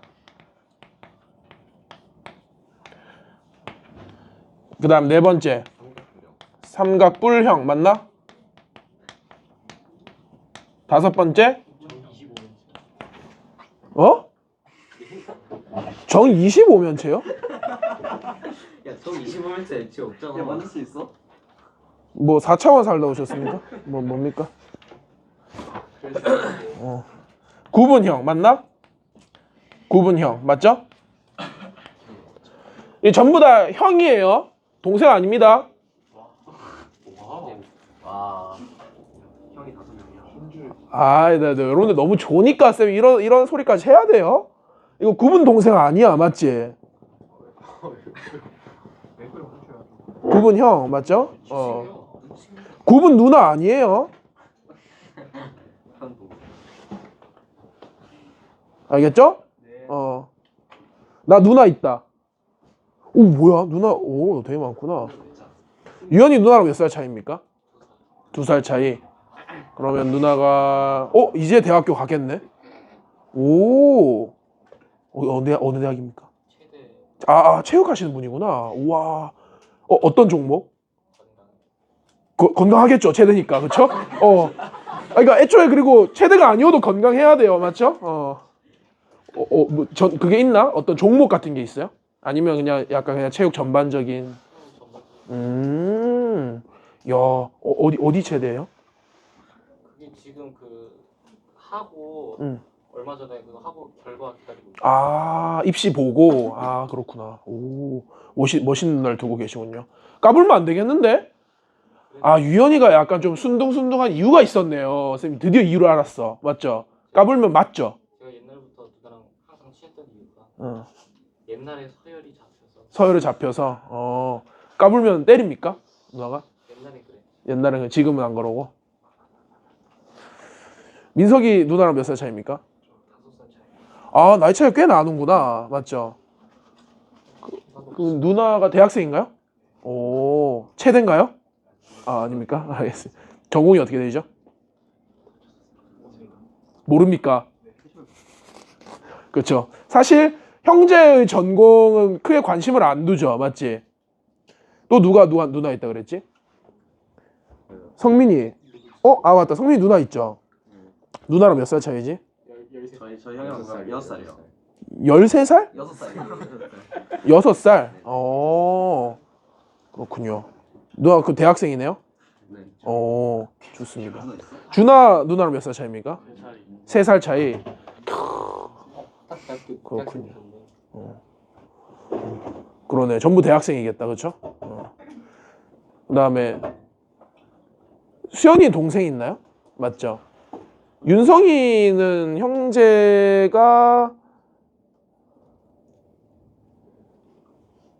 그 다음 네 번째. 삼각뿔형. 맞나? 다섯 번째. 정 25면체요? 야, 저 25m 엣지 없잖아. 야, 만들 수 있어? 뭐 4차원 살다 오셨습니까? 뭡니까? 구분형 맞나? 구분형 맞죠? 이 전부 다 형이에요. 동생 아닙니다. 와, 형이 5명이야. 네, 여러분들 너무 좋으니까 쌤 이런 소리까지 해야 돼요? 이거 구분 동생 아니야, 맞지? 구분형 맞죠? 구분 누나 아니에요. 알겠죠? 나 누나 있다. 오, 뭐야? 누나, 너 되게 많구나. 유연이 누나랑 몇 살 차이입니까? 2살 차이. 그러면 누나가, 이제 대학교 가겠네? 오, 어느 대학입니까? 체육 하시는 분이구나. 우와. 어떤 종목? 건강하겠죠, 체대니까. 그쵸? 그러니까 애초에 그리고 체대가 아니어도 건강해야 돼요. 맞죠? 그게 있나? 어떤 종목 같은 게 있어요? 아니면 그냥 약간 그냥 체육 전반적인. 야, 어디 체대예요? 그게 지금 하고 얼마 전에 그거 하고 결과 기다리고 있어. 입시 보고. 그렇구나. 오, 멋있는 날 두고 계시군요. 까불면 안 되겠는데? 유연이가 약간 좀 순둥순둥한 이유가 있었네요. 선생님 드디어 이유를 알았어. 맞죠? 까불면 맞죠? 제가 옛날부터 누나랑 항상 취했던 이유가 옛날에 서열을 잡혀서 까불면 때립니까? 누나가? 옛날에 그래. 옛날에는 지금은 안 그러고. 민석이 누나랑 몇 살 차이입니까? 5살 차이. 나이 차이가 꽤 나는구나. 맞죠? 그 누나가 대학생인가요? 오, 체대인가요? 아닙니까? 알겠습니다. 전공이 어떻게 되죠? 모릅니까? 그렇죠. 사실 형제의 전공은 크게 관심을 안 두죠. 맞지? 또 누가 누나 있다 그랬지? 성민이. 맞다. 성민이 누나 있죠. 누나랑 몇 살 차이지? 저희 형이랑 6살이요. 13살? 6살. 6살? 그렇군요. 누나 그 대학생이네요? 네. 좋습니다. 준아 누나랑 몇 살 차이입니까? 3살 차이. 그렇군요. 그러네. 전부 대학생이겠다. 그렇죠? 그다음에 수연이 동생 있나요? 맞죠? 윤성이는 형제가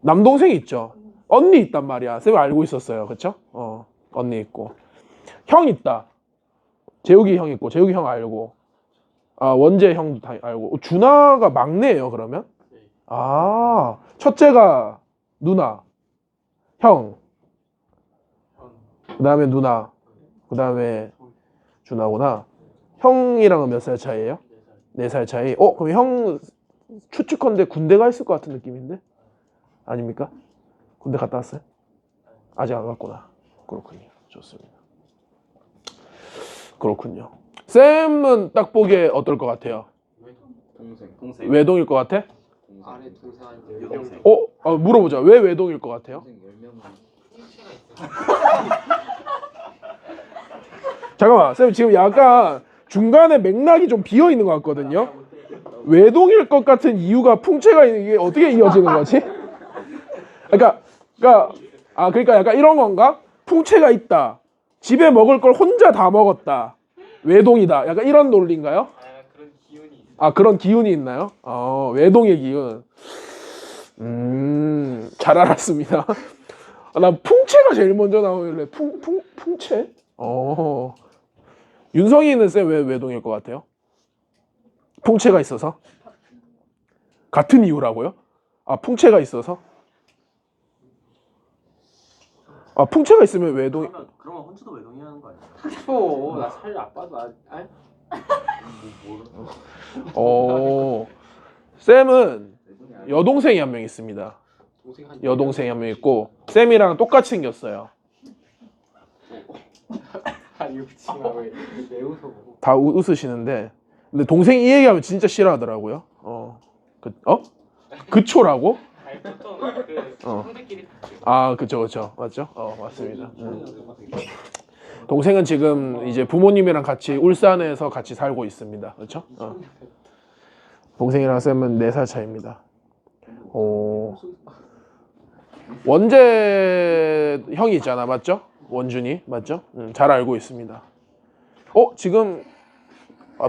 남동생이 있죠. 언니 있단 말이야. 쌤이 알고 있었어요. 그쵸? 언니 있고. 형 있다. 재욱이 형 있고, 재욱이 형 알고. 원재 형도 다 알고. 준하가 막내예요, 그러면? 첫째가 누나, 형. 그 다음에 누나. 그 다음에 준하구나. 형이랑은 몇 살 차이예요? 4살 차이. 그럼 형 추측컨대 군대 가 있을 것 같은 느낌인데? 아닙니까? 군대 갔다 왔어요? 아직 안 갔구나. 그렇군요. 좋습니다. 그렇군요. 쌤은 딱 보기에 어떨 것 같아요? 동생. 외동일 것 같아? 아래 동생 한 10명 물어보자. 왜 외동일 것 같아요? 동생 10명은 잠깐만. 쌤 지금 약간 중간에 맥락이 좀 비어 있는 것 같거든요. 외동일 것 같은 이유가 풍채가 있는 게 어떻게 이어지는 거지? 그러니까 약간 이런 건가? 풍채가 있다. 집에 먹을 걸 혼자 다 먹었다. 외동이다. 약간 이런 논리인가요? 그런 기운이 있어요. 그런 기운이 있나요? 외동의 기운. 잘 알았습니다. 나 풍채가 제일 먼저 나오길래 풍채? 윤성이는 쌤 왜 외동일 것 같아요? 풍채가 있어서? 같은 이유라고요? 풍채가 있어서? 풍채가 있으면 외동. 그러면 혼자도 외동이라는 거 아니야? 나 살이 아빠도 쌤은 여동생이 한 명 있습니다. 여동생이 한 명 있고 쌤이랑 똑같이 생겼어요. 왜 웃어? 다 웃으시는데 근데 동생이 이 얘기하면 진짜 싫어하더라고요. 그초라고? 보통 형들끼리 그쵸 맞죠? 맞습니다. 동생은 지금 이제 부모님이랑 같이 울산에서 같이 살고 있습니다. 그렇죠? 동생이랑 쌤은 4살 차이입니다. 원재 형이 있잖아, 맞죠? 원준이 맞죠? 잘 알고 있습니다. 지금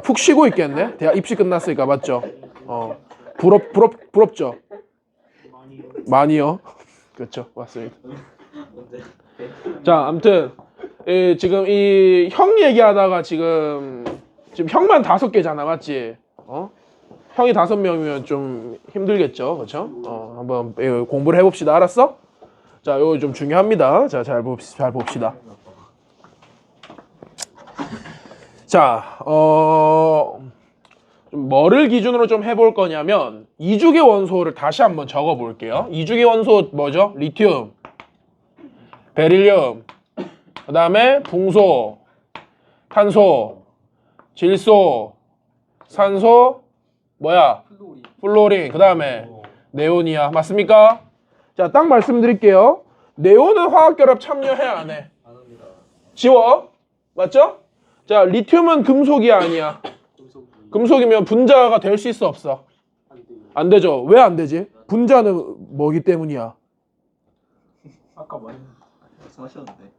푹 쉬고 있겠네. 대학 입시 끝났으니까 맞죠? 부럽죠? 많이요. 그렇죠, 맞습니다. 자, 아무튼 지금 이 형 얘기하다가 지금 형만 5개잖아, 맞지? 형이 5명이면 좀 힘들겠죠, 그렇죠? 한번 공부를 해봅시다, 알았어? 자, 이거 좀 중요합니다. 자, 잘 봅시다. 자, 좀 뭐를 기준으로 좀 해볼 거냐면 2주기 원소를 다시 한번 적어 볼게요. 2주기 원소 뭐죠? 리튬, 베릴륨, 그 다음에 붕소, 탄소, 질소, 산소, 플로린, 그 다음에 네온이야. 맞습니까? 자, 딱 말씀드릴게요. 네온은 화학결합 참여해 안 해? 안 합니다. 지워? 맞죠? 자, 리튬은 금속이야 아니야? 금속이면 분자가 될 수 있어 없어? 안 되죠. 왜 안 되지? 분자는 뭐기 때문이야? 아까 말씀하셨는데.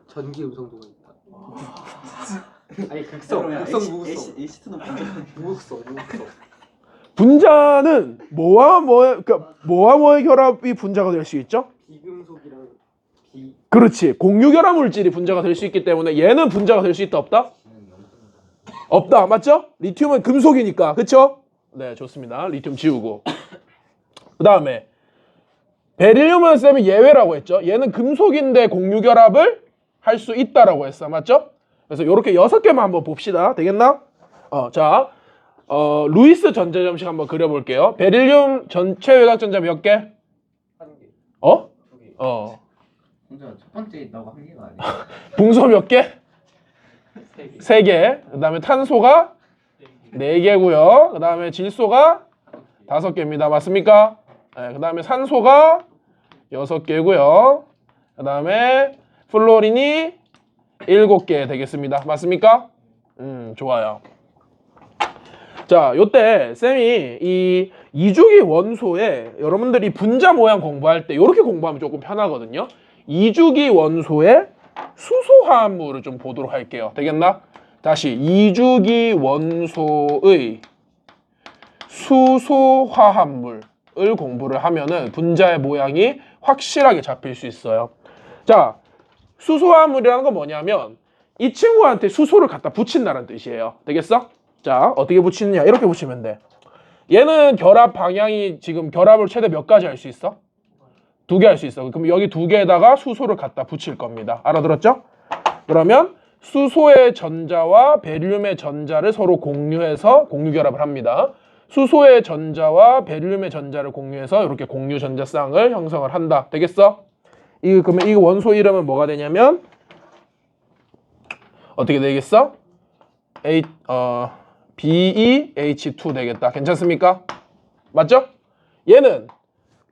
전기 음성도가 있다. 아니 극성 무극성. H2는 무극성. 분자는 뭐와 뭐의 결합이 분자가 될 수 있죠? 비금속이랑 그렇지. 공유결합 물질이 분자가 될 수 있기 때문에 얘는 분자가 될 수 있다 없다? 없다. 맞죠? 리튬은 금속이니까. 그쵸? 네, 좋습니다. 리튬 지우고. 그 다음에 베릴륨은 쌤이 예외라고 했죠. 얘는 금속인데 공유결합을 할 수 있다라고 했어. 맞죠? 그래서 이렇게 6개만 한번 봅시다. 되겠나? 루이스 전자점식 한번 그려볼게요. 베릴륨 전체 외곽전자 몇 개? 1개. 2개. 혼자 첫 번째 있다고 한 개가 아니야. 붕소 몇 개? 3개. 3개. 그 다음에 탄소가 4개고요. 그 다음에 질소가 5개입니다. 맞습니까? 네, 그 다음에 산소가 6개고요. 그 다음에 플로린이 7개 되겠습니다. 맞습니까? 좋아요. 자, 요때 쌤이 이 이주기 원소에 여러분들이 분자 모양 공부할 때 이렇게 공부하면 조금 편하거든요. 이주기 원소의 수소 화합물을 좀 보도록 할게요. 되겠나? 다시 이주기 원소의 수소 화합물을 공부를 하면은 분자의 모양이 확실하게 잡힐 수 있어요. 자, 수소 화합물이라는 건 뭐냐면 이 친구한테 수소를 갖다 붙인다는 뜻이에요. 되겠어? 자, 어떻게 붙이느냐? 이렇게 붙이면 돼. 얘는 결합 방향이 지금 결합을 최대 몇 가지 할 수 있어? 2개 할 수 있어. 그럼 여기 2개에다가 수소를 갖다 붙일 겁니다. 알아들었죠? 그러면 수소의 전자와 베릴륨의 전자를 서로 공유해서 공유 결합을 합니다. 수소의 전자와 베릴륨의 전자를 공유해서 이렇게 공유 전자쌍을 형성을 한다. 되겠어? 그러면 이 원소 이름은 뭐가 되냐면 어떻게 되겠어? BeH2 되겠다. 괜찮습니까? 맞죠? 얘는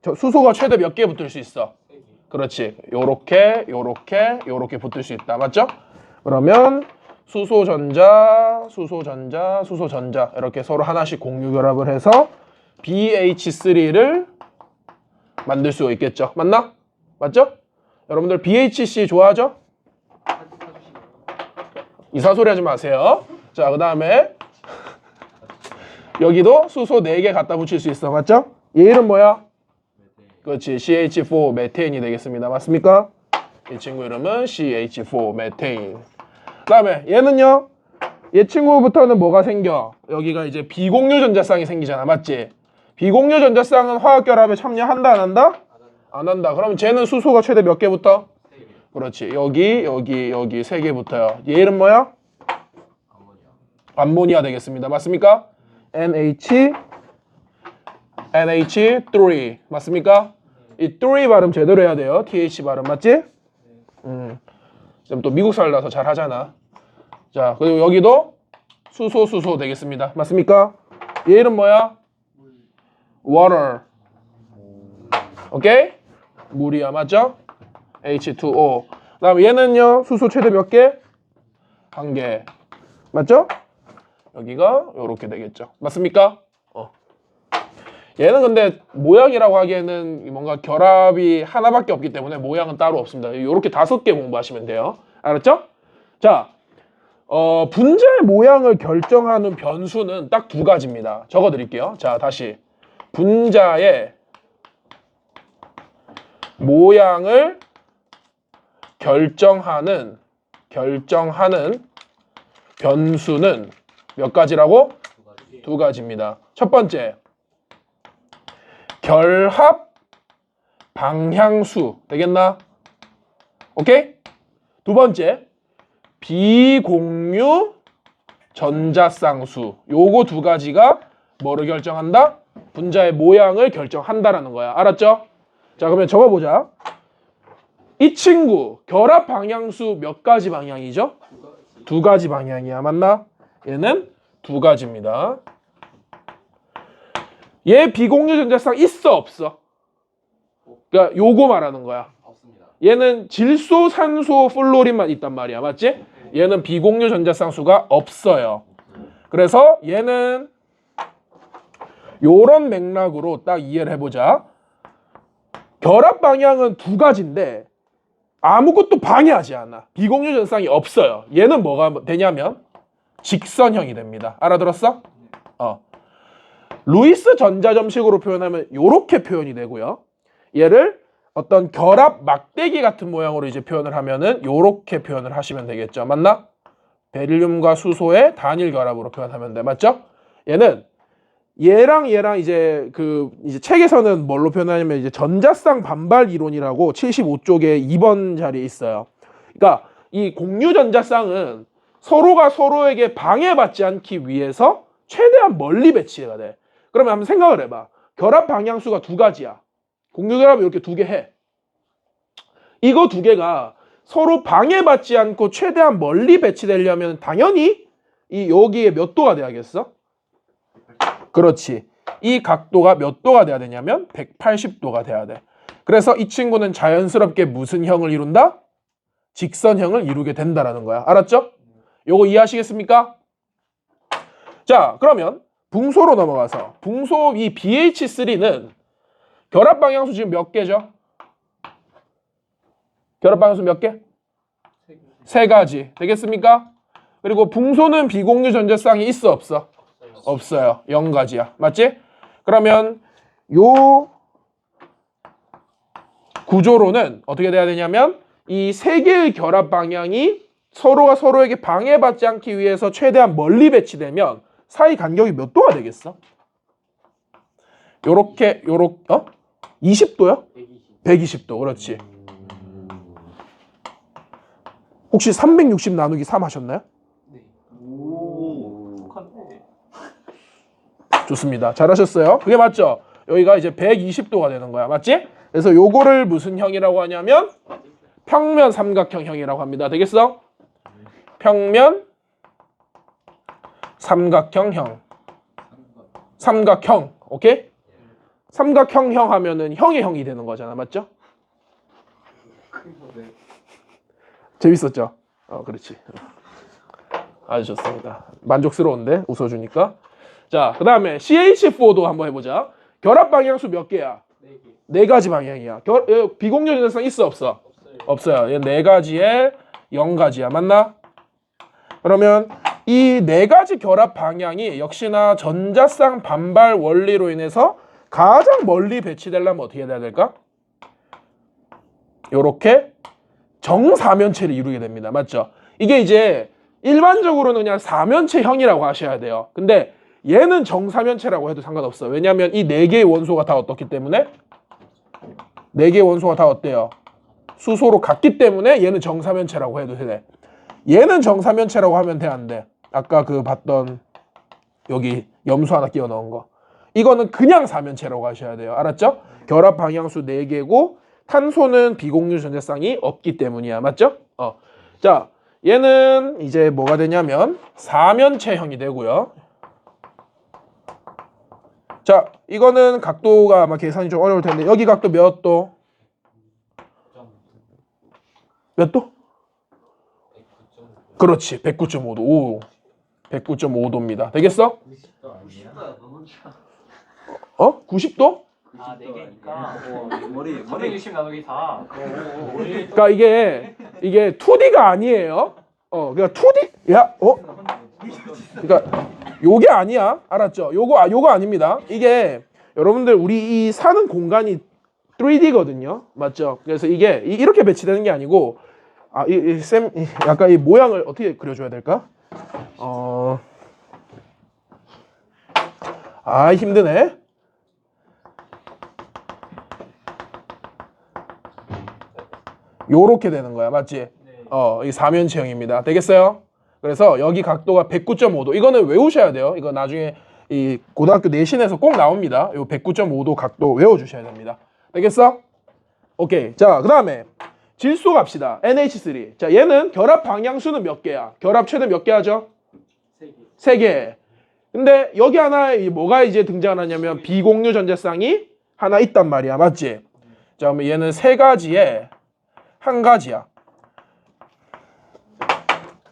수소가 최대 몇 개 붙을 수 있어? 그렇지. 요렇게 요렇게 붙을 수 있다. 맞죠? 그러면 수소전자 이렇게 서로 하나씩 공유 결합을 해서 BH3를 만들 수 있겠죠. 맞나? 맞죠? 여러분들 BHC 좋아하죠? 이사소리 하지 마세요. 자, 그 다음에 여기도 수소 4개 갖다 붙일 수 있어. 맞죠? 얘 이름 뭐야? 그렇지. CH4 메테인이 되겠습니다. 맞습니까? 이 친구 이름은 CH4 메테인. 그 다음에 얘는요. 얘 친구부터는 뭐가 생겨? 여기가 이제 비공유 전자쌍이 생기잖아. 맞지? 비공유 전자쌍은 화학결합에 참여한다 안 한다? 안 한다. 그럼 쟤는 수소가 최대 몇 개부터? 그렇지. 여기 3개부터요. 얘 이름 뭐야? 암모니아 되겠습니다. 맞습니까? NH3 맞습니까? 이 3 발음 제대로 해야 돼요. TH 발음 맞지? 또 미국 살라서 잘 하잖아. 자, 그리고 여기도 수소 되겠습니다. 맞습니까? 얘 이름 뭐야? Water. 오케이? 물이야. 맞죠? H2O. 그 다음에 얘는요. 수소 최대 몇 개? 1개. 맞죠? 여기가 요렇게 되겠죠. 맞습니까? 얘는 근데 모양이라고 하기에는 뭔가 결합이 하나밖에 없기 때문에 모양은 따로 없습니다. 요렇게 5개 공부하시면 돼요. 알았죠? 자, 분자의 모양을 결정하는 변수는 딱 2가지입니다. 적어드릴게요. 자, 다시 분자의 모양을 결정하는 변수는 몇 가지라고? 2가지입니다. 첫 번째, 결합 방향수 되겠나? 오케이? 2번째, 비공유 전자쌍수. 요거 2가지가 뭐를 결정한다? 분자의 모양을 결정한다라는 거야. 알았죠? 자, 그러면 적어보자. 이 친구 결합 방향수 몇 가지 방향이죠? 2가지 방향이야. 맞나? 얘는 2가지입니다. 얘 비공유 전자쌍 있어 없어? 그러니까 요거 말하는 거야. 없습니다. 얘는 질소, 산소, 플로린만 있단 말이야. 맞지? 얘는 비공유 전자쌍수가 없어요. 그래서 얘는 요런 맥락으로 딱 이해를 해보자. 결합 방향은 2가지인데 아무것도 방해하지 않아. 비공유 전자쌍이 없어요. 얘는 뭐가 되냐면 직선형이 됩니다. 알아들었어? 루이스 전자점식으로 표현하면 이렇게 표현이 되고요. 얘를 어떤 결합 막대기 같은 모양으로 이제 표현을 하면은 이렇게 표현을 하시면 되겠죠. 맞나? 베릴륨과 수소의 단일 결합으로 표현하면 돼. 맞죠? 얘는 얘랑 이제 이제 책에서는 뭘로 표현하냐면 이제 전자쌍 반발 이론이라고 75쪽에 2번 자리에 있어요. 그러니까 이 공유 전자쌍은 서로가 서로에게 방해받지 않기 위해서 최대한 멀리 배치가 돼. 그러면 한번 생각을 해봐. 결합 방향수가 2가지야. 공유 결합을 이렇게 2개 해. 이거 2개가 서로 방해받지 않고 최대한 멀리 배치되려면 당연히 이 여기에 몇 도가 돼야겠어? 그렇지. 이 각도가 몇 도가 돼야 되냐면 180도가 돼야 돼. 그래서 이 친구는 자연스럽게 무슨 형을 이룬다? 직선형을 이루게 된다라는 거야. 알았죠? 요거 이해하시겠습니까? 자, 그러면 붕소로 넘어가서 붕소 이 BH3는 결합 방향수 지금 몇 개죠? 결합 방향수 몇 개? 세 가지. 되겠습니까? 그리고 붕소는 비공유 전자쌍이 있어 없어? 없어요. 0가지야. 맞지? 그러면 요 구조로는 어떻게 돼야 되냐면 이 세 개의 결합 방향이 서로가 서로에게 방해받지 않기 위해서 최대한 멀리 배치되면 사이 간격이 몇 도가 되겠어? 요렇게 20도요? 120도. 그렇지. 혹시 360 나누기 3 하셨나요? 네. 오. 똑같네. 좋습니다. 잘하셨어요. 그게 맞죠? 여기가 이제 120도가 되는 거야. 맞지? 그래서 요거를 무슨 형이라고 하냐면 평면 삼각형 형이라고 합니다. 되겠어? 평면 삼각형 형. 삼각형. 오케이? 삼각형 형 하면은 형의 형이 되는 거잖아. 맞죠? 재밌었죠? 그렇지. 아주 좋습니다. 만족스러운데 웃어주니까. 자, 그 다음에 CH4도 한번 해보자. 결합 방향수 몇 개야? 4개. 네 가지 방향이야. 비공유 전자쌍 있어 없어? 없어요. 얘 네 가지에 0가지야. 맞나? 그러면 이 네 가지 결합 방향이 역시나 전자쌍 반발 원리로 인해서 가장 멀리 배치되려면 어떻게 돼야 될까? 요렇게 정사면체를 이루게 됩니다. 맞죠? 이게 이제 일반적으로는 그냥 사면체형이라고 하셔야 돼요. 근데 얘는 정사면체라고 해도 상관없어요. 왜냐하면 이 네 개의 원소가 다 어떻기 때문에? 네 개의 원소가 다 어때요? 수소로 같기 때문에 얘는 정사면체라고 해도 돼. 얘는 정사면체라고 하면 돼, 안 돼? 아까 그 봤던 여기 염소 하나 끼워 넣은 거. 이거는 그냥 사면체라고 하셔야 돼요. 알았죠? 결합 방향수 4개고 탄소는 비공유 전자쌍이 없기 때문이야. 맞죠? 자, 얘는 이제 뭐가 되냐면 사면체형이 되고요. 자, 이거는 각도가 아마 계산이 좀 어려울 텐데 여기 각도 몇 도? 몇 도? 그렇지. 109.5도. 오. 109.5도입니다. 되겠어? 90도 아니야? 90도? 아, 4개니까. 머리 360 나누기 4. 그러니까 이게 2D가 아니에요. 그러니까 2D? 야, 그러니까 요게 아니야. 알았죠? 요거 아닙니다. 이게 여러분들 우리 이 사는 공간이 3D거든요. 맞죠? 그래서 이게 이렇게 배치되는 게 아니고 약간 이 모양을 어떻게 그려줘야 될까? 힘드네. 요렇게 되는 거야. 맞지? 네. 이 사면체형입니다. 되겠어요? 그래서 여기 각도가 109.5도. 이거는 외우셔야 돼요. 이거 나중에 이 고등학교 내신에서 꼭 나옵니다. 요 109.5도 각도 외워주셔야 됩니다. 되겠어? 오케이. 자, 그 다음에 질소 갑시다. NH3. 자, 얘는 결합 방향수는 몇 개야? 결합 최대 몇 개 하죠? 3개. 3개. 근데 여기 하나 뭐가 이제 등장하냐면 비공유 전자쌍이 하나 있단 말이야. 맞지? 자, 그러면 얘는 3가지에 1가지야.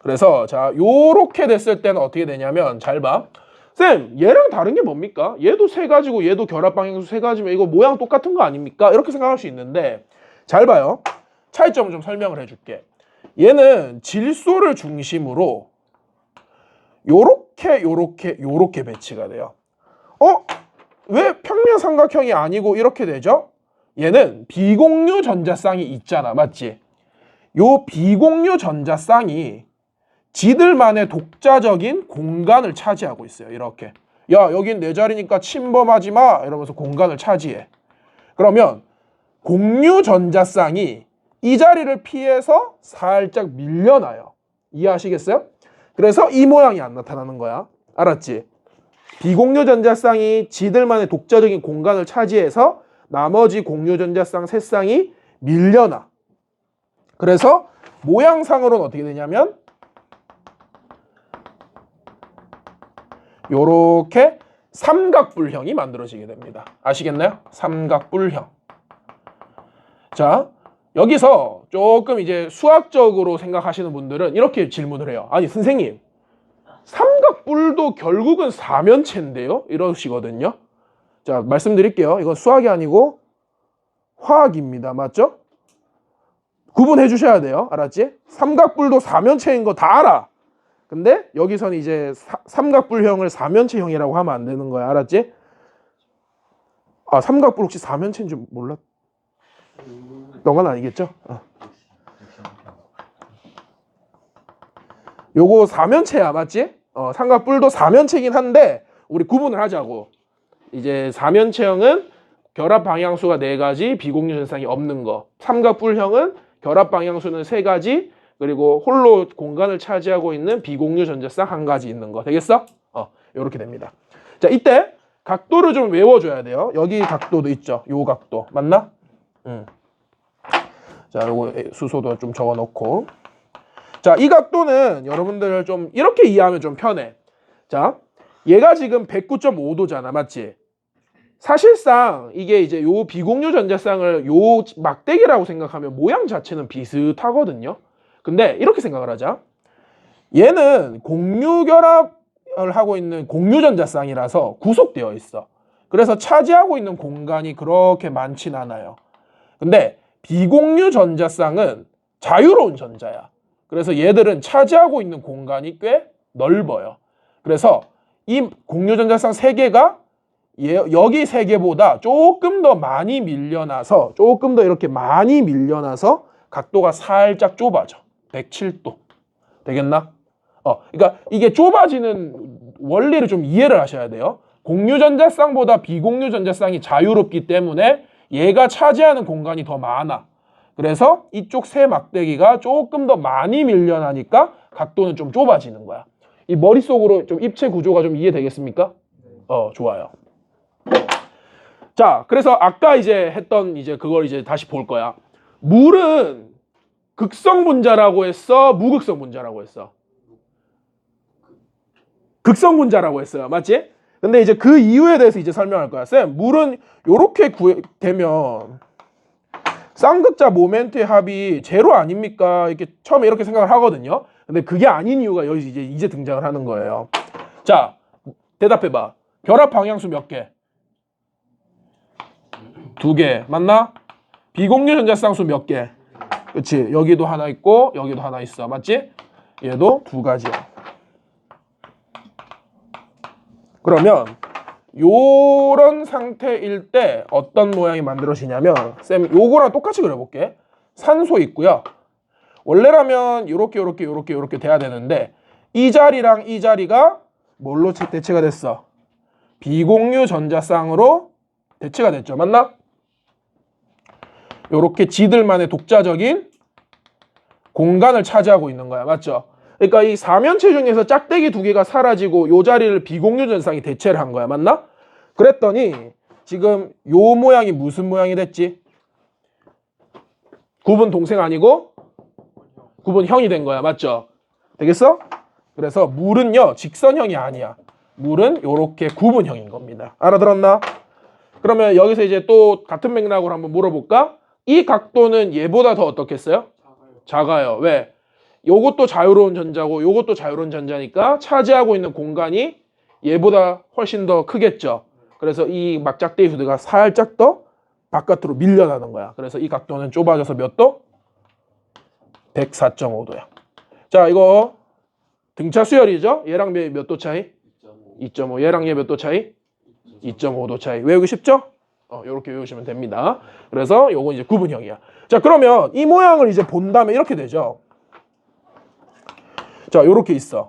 그래서 자, 요렇게 됐을 때는 어떻게 되냐면 잘 봐. 쌤, 얘랑 다른 게 뭡니까? 얘도 3가지고 얘도 결합 방향수 3가지면 이거 모양 똑같은 거 아닙니까? 이렇게 생각할 수 있는데 잘 봐요. 차이점을 좀 설명을 해줄게. 얘는 질소를 중심으로 요렇게 배치가 돼요. 왜 평면 삼각형이 아니고 이렇게 되죠? 얘는 비공유 전자쌍이 있잖아. 맞지? 요 비공유 전자쌍이 지들만의 독자적인 공간을 차지하고 있어요. 이렇게. 야, 여긴 내 자리니까 침범하지 마. 이러면서 공간을 차지해. 그러면 공유 전자쌍이 이 자리를 피해서 살짝 밀려나요. 이해하시겠어요? 그래서 이 모양이 안 나타나는 거야. 알았지? 비공유 전자쌍이 지들만의 독자적인 공간을 차지해서 나머지 공유 전자쌍 3쌍이 밀려나. 그래서 모양상으로는 어떻게 되냐면 요렇게 삼각뿔형이 만들어지게 됩니다. 아시겠나요? 삼각뿔형. 자, 여기서 조금 이제 수학적으로 생각하시는 분들은 이렇게 질문을 해요. 아니 선생님, 삼각뿔도 결국은 사면체인데요? 이러시거든요. 자, 말씀드릴게요. 이건 수학이 아니고 화학입니다. 맞죠? 구분해 주셔야 돼요. 알았지? 삼각뿔도 사면체인 거 다 알아. 근데 여기서는 이제 삼각뿔형을 사면체형이라고 하면 안 되는 거야. 알았지? 아, 삼각뿔 혹시 사면체인 줄 몰랐? 너건 아니겠죠? 요거 사면체야. 맞지? 삼각뿔도 사면체긴 한데 우리 구분을 하자고. 이제 사면체형은 결합 방향수가 4가지, 비공유 전상이 없는 거. 삼각뿔형은 결합 방향수는 3가지, 그리고 홀로 공간을 차지하고 있는 비공유 전자쌍 1가지 있는 거. 되겠어? 요렇게 됩니다. 자, 이때 각도를 좀 외워줘야 돼요. 여기 각도도 있죠. 요 각도. 맞나? 자, 요거 수소도 좀 적어놓고. 자, 이 각도는 여러분들 좀 이렇게 이해하면 좀 편해. 자, 얘가 지금 109.5도잖아. 맞지? 사실상 이게 이제 요 비공유 전자쌍을 요 막대기라고 생각하면 모양 자체는 비슷하거든요. 근데 이렇게 생각을 하자. 얘는 공유 결합을 하고 있는 공유 전자쌍이라서 구속되어 있어. 그래서 차지하고 있는 공간이 그렇게 많진 않아요. 근데 비공유 전자쌍은 자유로운 전자야. 그래서 얘들은 차지하고 있는 공간이 꽤 넓어요. 그래서 이 공유 전자쌍 3개가 여기 3개보다 조금 더 많이 밀려나서 조금 더 이렇게 많이 밀려나서 각도가 살짝 좁아져. 107도. 되겠나? 그러니까 이게 좁아지는 원리를 좀 이해를 하셔야 돼요. 공유 전자쌍보다 비공유 전자쌍이 자유롭기 때문에 얘가 차지하는 공간이 더 많아. 그래서 이쪽 세 막대기가 조금 더 많이 밀려나니까 각도는 좀 좁아지는 거야. 이 머릿속으로 좀 입체 구조가 좀 이해되겠습니까? 좋아요. 자, 그래서 아까 이제 했던 이제 그걸 이제 다시 볼 거야. 물은 극성 분자라고 했어? 무극성 분자라고 했어? 극성 분자라고 했어요. 맞지? 근데 이제 그 이유에 대해서 이제 설명할 거야. 쌤, 물은 요렇게 되면 쌍극자 모멘트의 합이 제로 아닙니까? 이렇게 처음에 이렇게 생각을 하거든요. 근데 그게 아닌 이유가 여기 이제 등장을 하는 거예요. 자, 대답해봐. 결합 방향수 몇 개? 2개. 맞나? 비공유 전자쌍수 몇 개? 그치? 여기도 하나 있고 여기도 하나 있어. 맞지? 얘도 2가지야. 그러면 요런 상태일 때 어떤 모양이 만들어지냐면 쌤 요거랑 똑같이 그려볼게. 산소 있고요. 원래라면 요렇게 돼야 되는데 이 자리랑 이 자리가 뭘로 대체가 됐어? 비공유 전자쌍으로 대체가 됐죠. 맞나? 요렇게 지들만의 독자적인 공간을 차지하고 있는 거야. 맞죠? 그러니까 이 사면체 중에서 짝대기 2개가 사라지고 요 자리를 비공유 전자쌍이 대체를 한 거야. 맞나? 그랬더니 지금 요 모양이 무슨 모양이 됐지? 구분 동생 아니고 구분형이 된 거야. 맞죠? 되겠어? 그래서 물은요 직선형이 아니야. 물은 요렇게 구분형인 겁니다. 알아들었나? 그러면 여기서 이제 또 같은 맥락으로 한번 물어볼까? 이 각도는 얘보다 더 어떻겠어요? 작아요. 왜? 요것도 자유로운 전자고 요것도 자유로운 전자니까 차지하고 있는 공간이 얘보다 훨씬 더 크겠죠. 그래서 이 막짝대기 2개가 살짝 더 바깥으로 밀려나는 거야. 그래서 이 각도는 좁아져서 몇 도? 104.5도야. 자, 이거 등차 수열이죠? 얘랑 몇 도 차이? 2.5. 얘랑 얘 몇 도 차이? 2.5도 차이. 외우기 쉽죠? 요렇게 외우시면 됩니다. 그래서 요건 이제 구분형이야. 자, 그러면 이 모양을 이제 본다면 이렇게 되죠. 자, 요렇게 있어.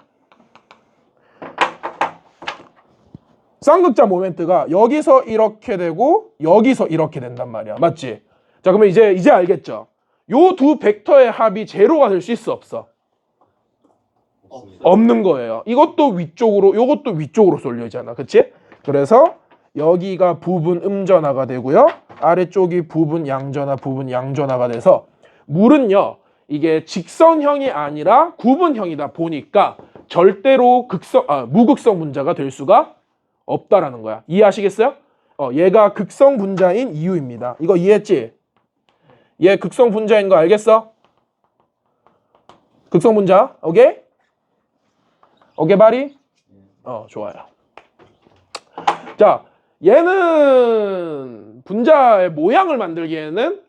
쌍극자 모멘트가 여기서 이렇게 되고 여기서 이렇게 된단 말이야. 맞지? 자, 그러면 이제 알겠죠? 요 두 벡터의 합이 제로가 될 수 있어, 없어? 없는 거예요. 이것도 위쪽으로, 요것도 위쪽으로 쏠려 있잖아. 그치? 그래서 여기가 부분 음전화가 되고요. 아래쪽이 부분 양전화, 부분 양전화가 돼서 물은요. 이게 직선형이 아니라 구분형이다 보니까 절대로 무극성 분자가 될 수가 없다라는 거야. 이해하시겠어요? 얘가 극성 분자인 이유입니다. 이거 이해했지? 얘 극성 분자인 거 알겠어? 극성 분자. 오케이? 오케이 바리? 좋아요. 자, 얘는 분자의 모양을 만들기에는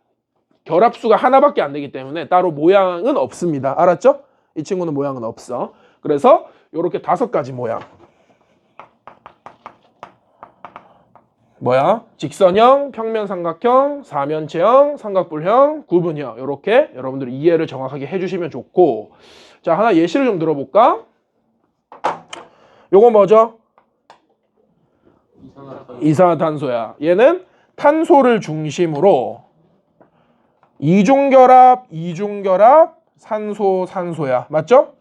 결합수가 하나밖에 안 되기 때문에 따로 모양은 없습니다. 알았죠? 이 친구는 모양은 없어. 그래서 이렇게 5가지 모양. 뭐야? 직선형, 평면삼각형, 사면체형, 삼각뿔형, 구분형. 이렇게 여러분들이 이해를 정확하게 해주시면 좋고, 자, 하나 예시를 좀 들어볼까? 요거 뭐죠? 이산화탄소야. 얘는 탄소를 중심으로 이중결합, 산소야. 맞죠?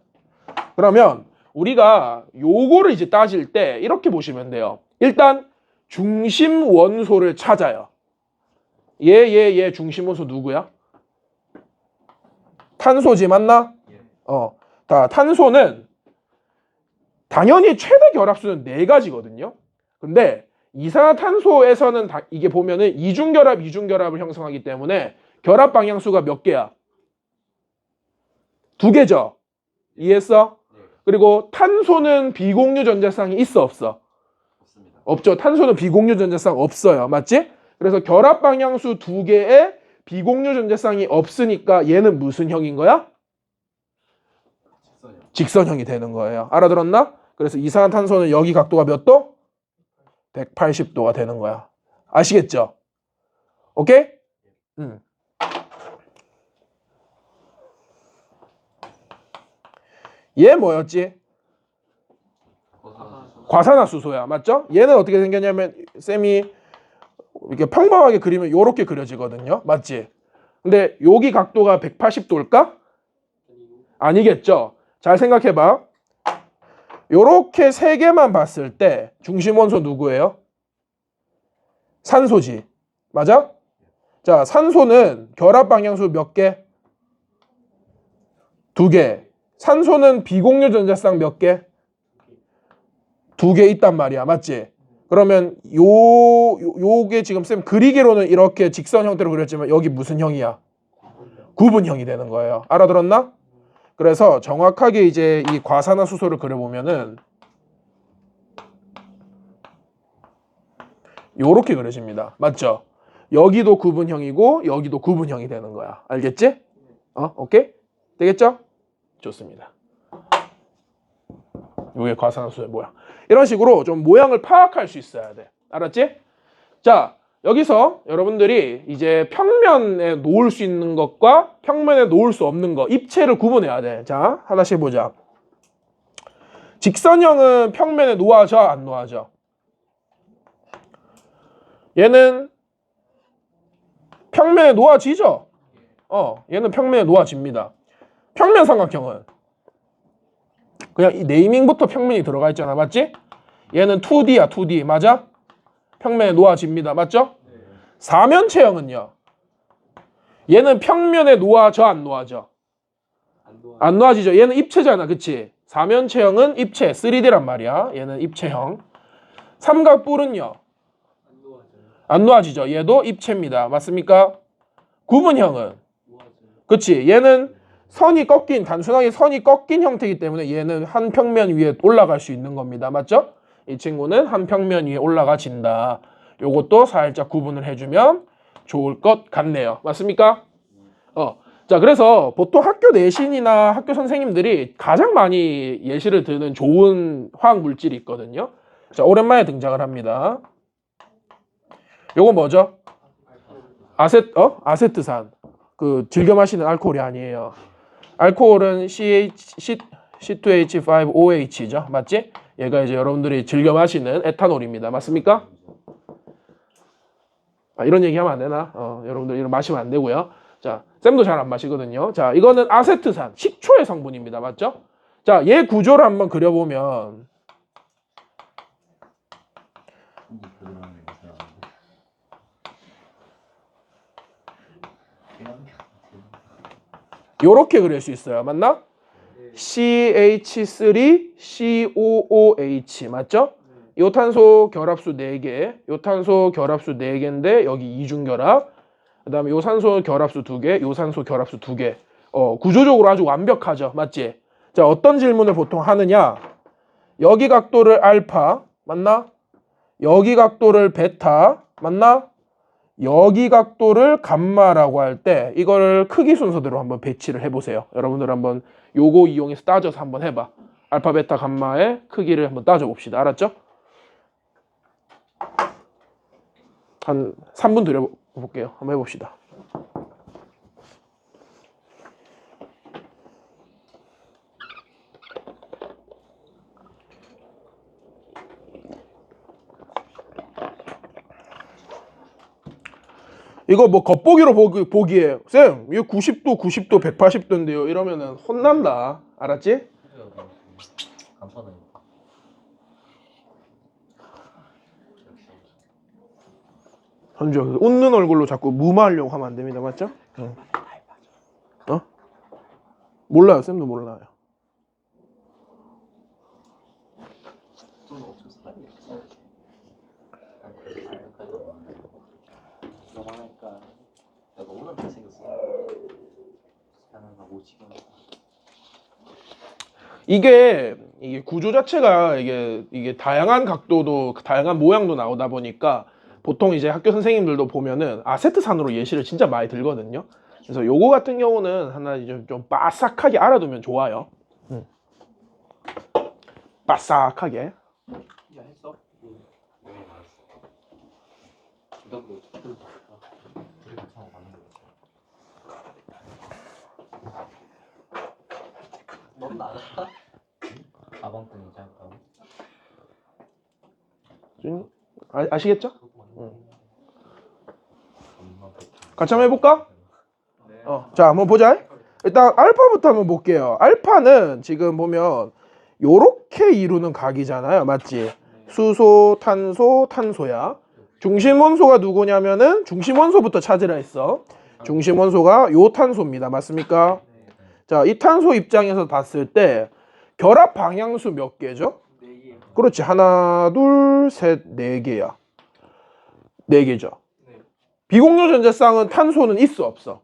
그러면 우리가 요거를 이제 따질 때 이렇게 보시면 돼요. 일단 중심 원소를 찾아요. 얘 중심 원소 누구야? 탄소지, 맞나? 자, 탄소는 당연히 최대 결합수는 4가지거든요. 근데 이산화탄소에서는 이게 보면은 이중결합을 형성하기 때문에 결합 방향수가 몇 개야? 2개죠. 이해했어? 그리고 탄소는 비공유 전자쌍이 있어, 없어? 없죠. 탄소는 비공유 전자쌍 없어요. 맞지? 그래서 결합 방향수 2개에 비공유 전자쌍이 없으니까 얘는 무슨 형인 거야? 직선형이 되는 거예요. 알아들었나? 그래서 이산화탄소는 여기 각도가 몇 도? 180도가 되는 거야. 아시겠죠? 오케이? 얘 뭐였지? 과산화수소야. 맞죠? 얘는 어떻게 생겼냐면 쌤이 이렇게 평범하게 그리면 이렇게 그려지거든요. 맞지? 근데 여기 각도가 180도일까? 아니겠죠? 잘 생각해봐. 요렇게 3개만 봤을 때 중심 원소 누구예요? 산소지. 맞아? 자, 산소는 결합 방향수 몇 개? 2개. 산소는 비공유 전자쌍 몇 개? 2개 있단 말이야. 맞지? 그러면 요게 지금 쌤 그리기로는 이렇게 직선 형태로 그렸지만 여기 무슨 형이야? 구분형이 되는 거예요. 알아들었나? 그래서 정확하게 이제 이 과산화수소를 그려보면은 요렇게 그려집니다. 맞죠? 여기도 구분형이고 여기도 구분형이 되는 거야. 알겠지? 오케이? 되겠죠? 좋습니다. 요게 과산화수소의 모양. 이런 식으로 좀 모양을 파악할 수 있어야 돼. 알았지? 자, 여기서 여러분들이 이제 평면에 놓을 수 있는 것과 평면에 놓을 수 없는 것, 입체를 구분해야 돼. 자, 하나씩 보자. 직선형은 평면에 놓아져, 안 놓아져? 얘는 평면에 놓아지죠? 얘는 평면에 놓아집니다. 평면 삼각형은 그냥 이 네이밍부터 평면이 들어가 있잖아. 맞지? 얘는 2D야, 2D. 맞아? 평면에 놓아집니다. 맞죠? 사면체형은요? 얘는 평면에 놓아져, 안 놓아져? 안 놓아지죠. 얘는 입체잖아. 그치? 사면체형은 입체, 3D란 말이야. 얘는 입체형. 삼각뿔은요? 안 놓아지죠. 얘도 입체입니다. 맞습니까? 구분형은? 그치? 얘는 선이 꺾인, 단순하게 선이 꺾인 형태이기 때문에 얘는 한 평면 위에 올라갈 수 있는 겁니다. 맞죠? 이 친구는 한 평면 위에 올라가진다. 요것도 살짝 구분을 해주면 좋을 것 같네요. 맞습니까? 자, 그래서 보통 학교 내신이나 학교 선생님들이 가장 많이 예시를 드는 좋은 화학 물질이 있거든요. 자, 오랜만에 등장을 합니다. 요거 뭐죠? 아세트산. 그 즐겨 마시는 알코올이 아니에요. 알코올은 C2H5OH죠. 맞지? 얘가 이제 여러분들이 즐겨 마시는 에탄올입니다. 맞습니까? 이런 얘기 하면 안 되나? 여러분들 이런 마시면 안 되고요. 자, 쌤도 잘 안 마시거든요. 자, 이거는 아세트산, 식초의 성분입니다. 맞죠? 자, 얘 구조를 한번 그려보면 요렇게 그릴 수 있어요. 맞나? CH3COOH 맞죠? 요 탄소 결합수 4개, 요 탄소 결합수 4개인데 여기 이중결합. 그다음에 요 산소 결합수 2개, 요 산소 결합수 2개. 구조적으로 아주 완벽하죠. 맞지? 자, 어떤 질문을 보통 하느냐? 여기 각도를 알파, 맞나? 여기 각도를 베타, 맞나? 여기 각도를 감마라고 할 때 이거를 크기 순서대로 한번 배치를 해보세요. 여러분들 한번 요거 이용해서 따져서 한번 해봐. 알파, 베타, 감마의 크기를 한번 따져봅시다. 알았죠? 한 3분 드려볼게요. 한번 해봅시다. 이거 뭐 겉보기로 보기에 쌤 이거 90도 90도 180도인데요 이러면은 혼난다. 알았지? 간판은 현주야 웃는 얼굴로 자꾸 무마하려고 하면 안 됩니다. 맞죠? 응. 몰라요. 쌤도 몰라요. 내가 오늘 잘생겼어. 나는 못 지금. 이게 구조 자체가 이게 다양한 각도도 다양한 모양도 나오다 보니까 보통 이제 학교 선생님들도 보면은 아세트산으로 예시를 진짜 많이 들거든요. 그래서 요거 같은 경우는 하나 이제 좀 바싹하게 알아두면 좋아요. 바싹하게. 야 했어? 네, 알았어. 넌 나가? 가방끈이 짧다고? 아시겠죠? 같이 한번 해볼까? 자, 한번 보자. 일단 알파부터 한번 볼게요. 알파는 지금 보면 요렇게 이루는 각이잖아요. 맞지? 수소, 탄소, 탄소야. 중심 원소가 누구냐면은 중심 원소부터 찾으라 했어. 중심 원소가 요 탄소입니다. 맞습니까? 자, 이 탄소 입장에서 봤을 때 결합 방향수 몇 개죠? 4개. 그렇지. 하나, 둘, 셋, 4개야. 4개죠. 네. 비공유 전자쌍은 탄소는 있어 없어?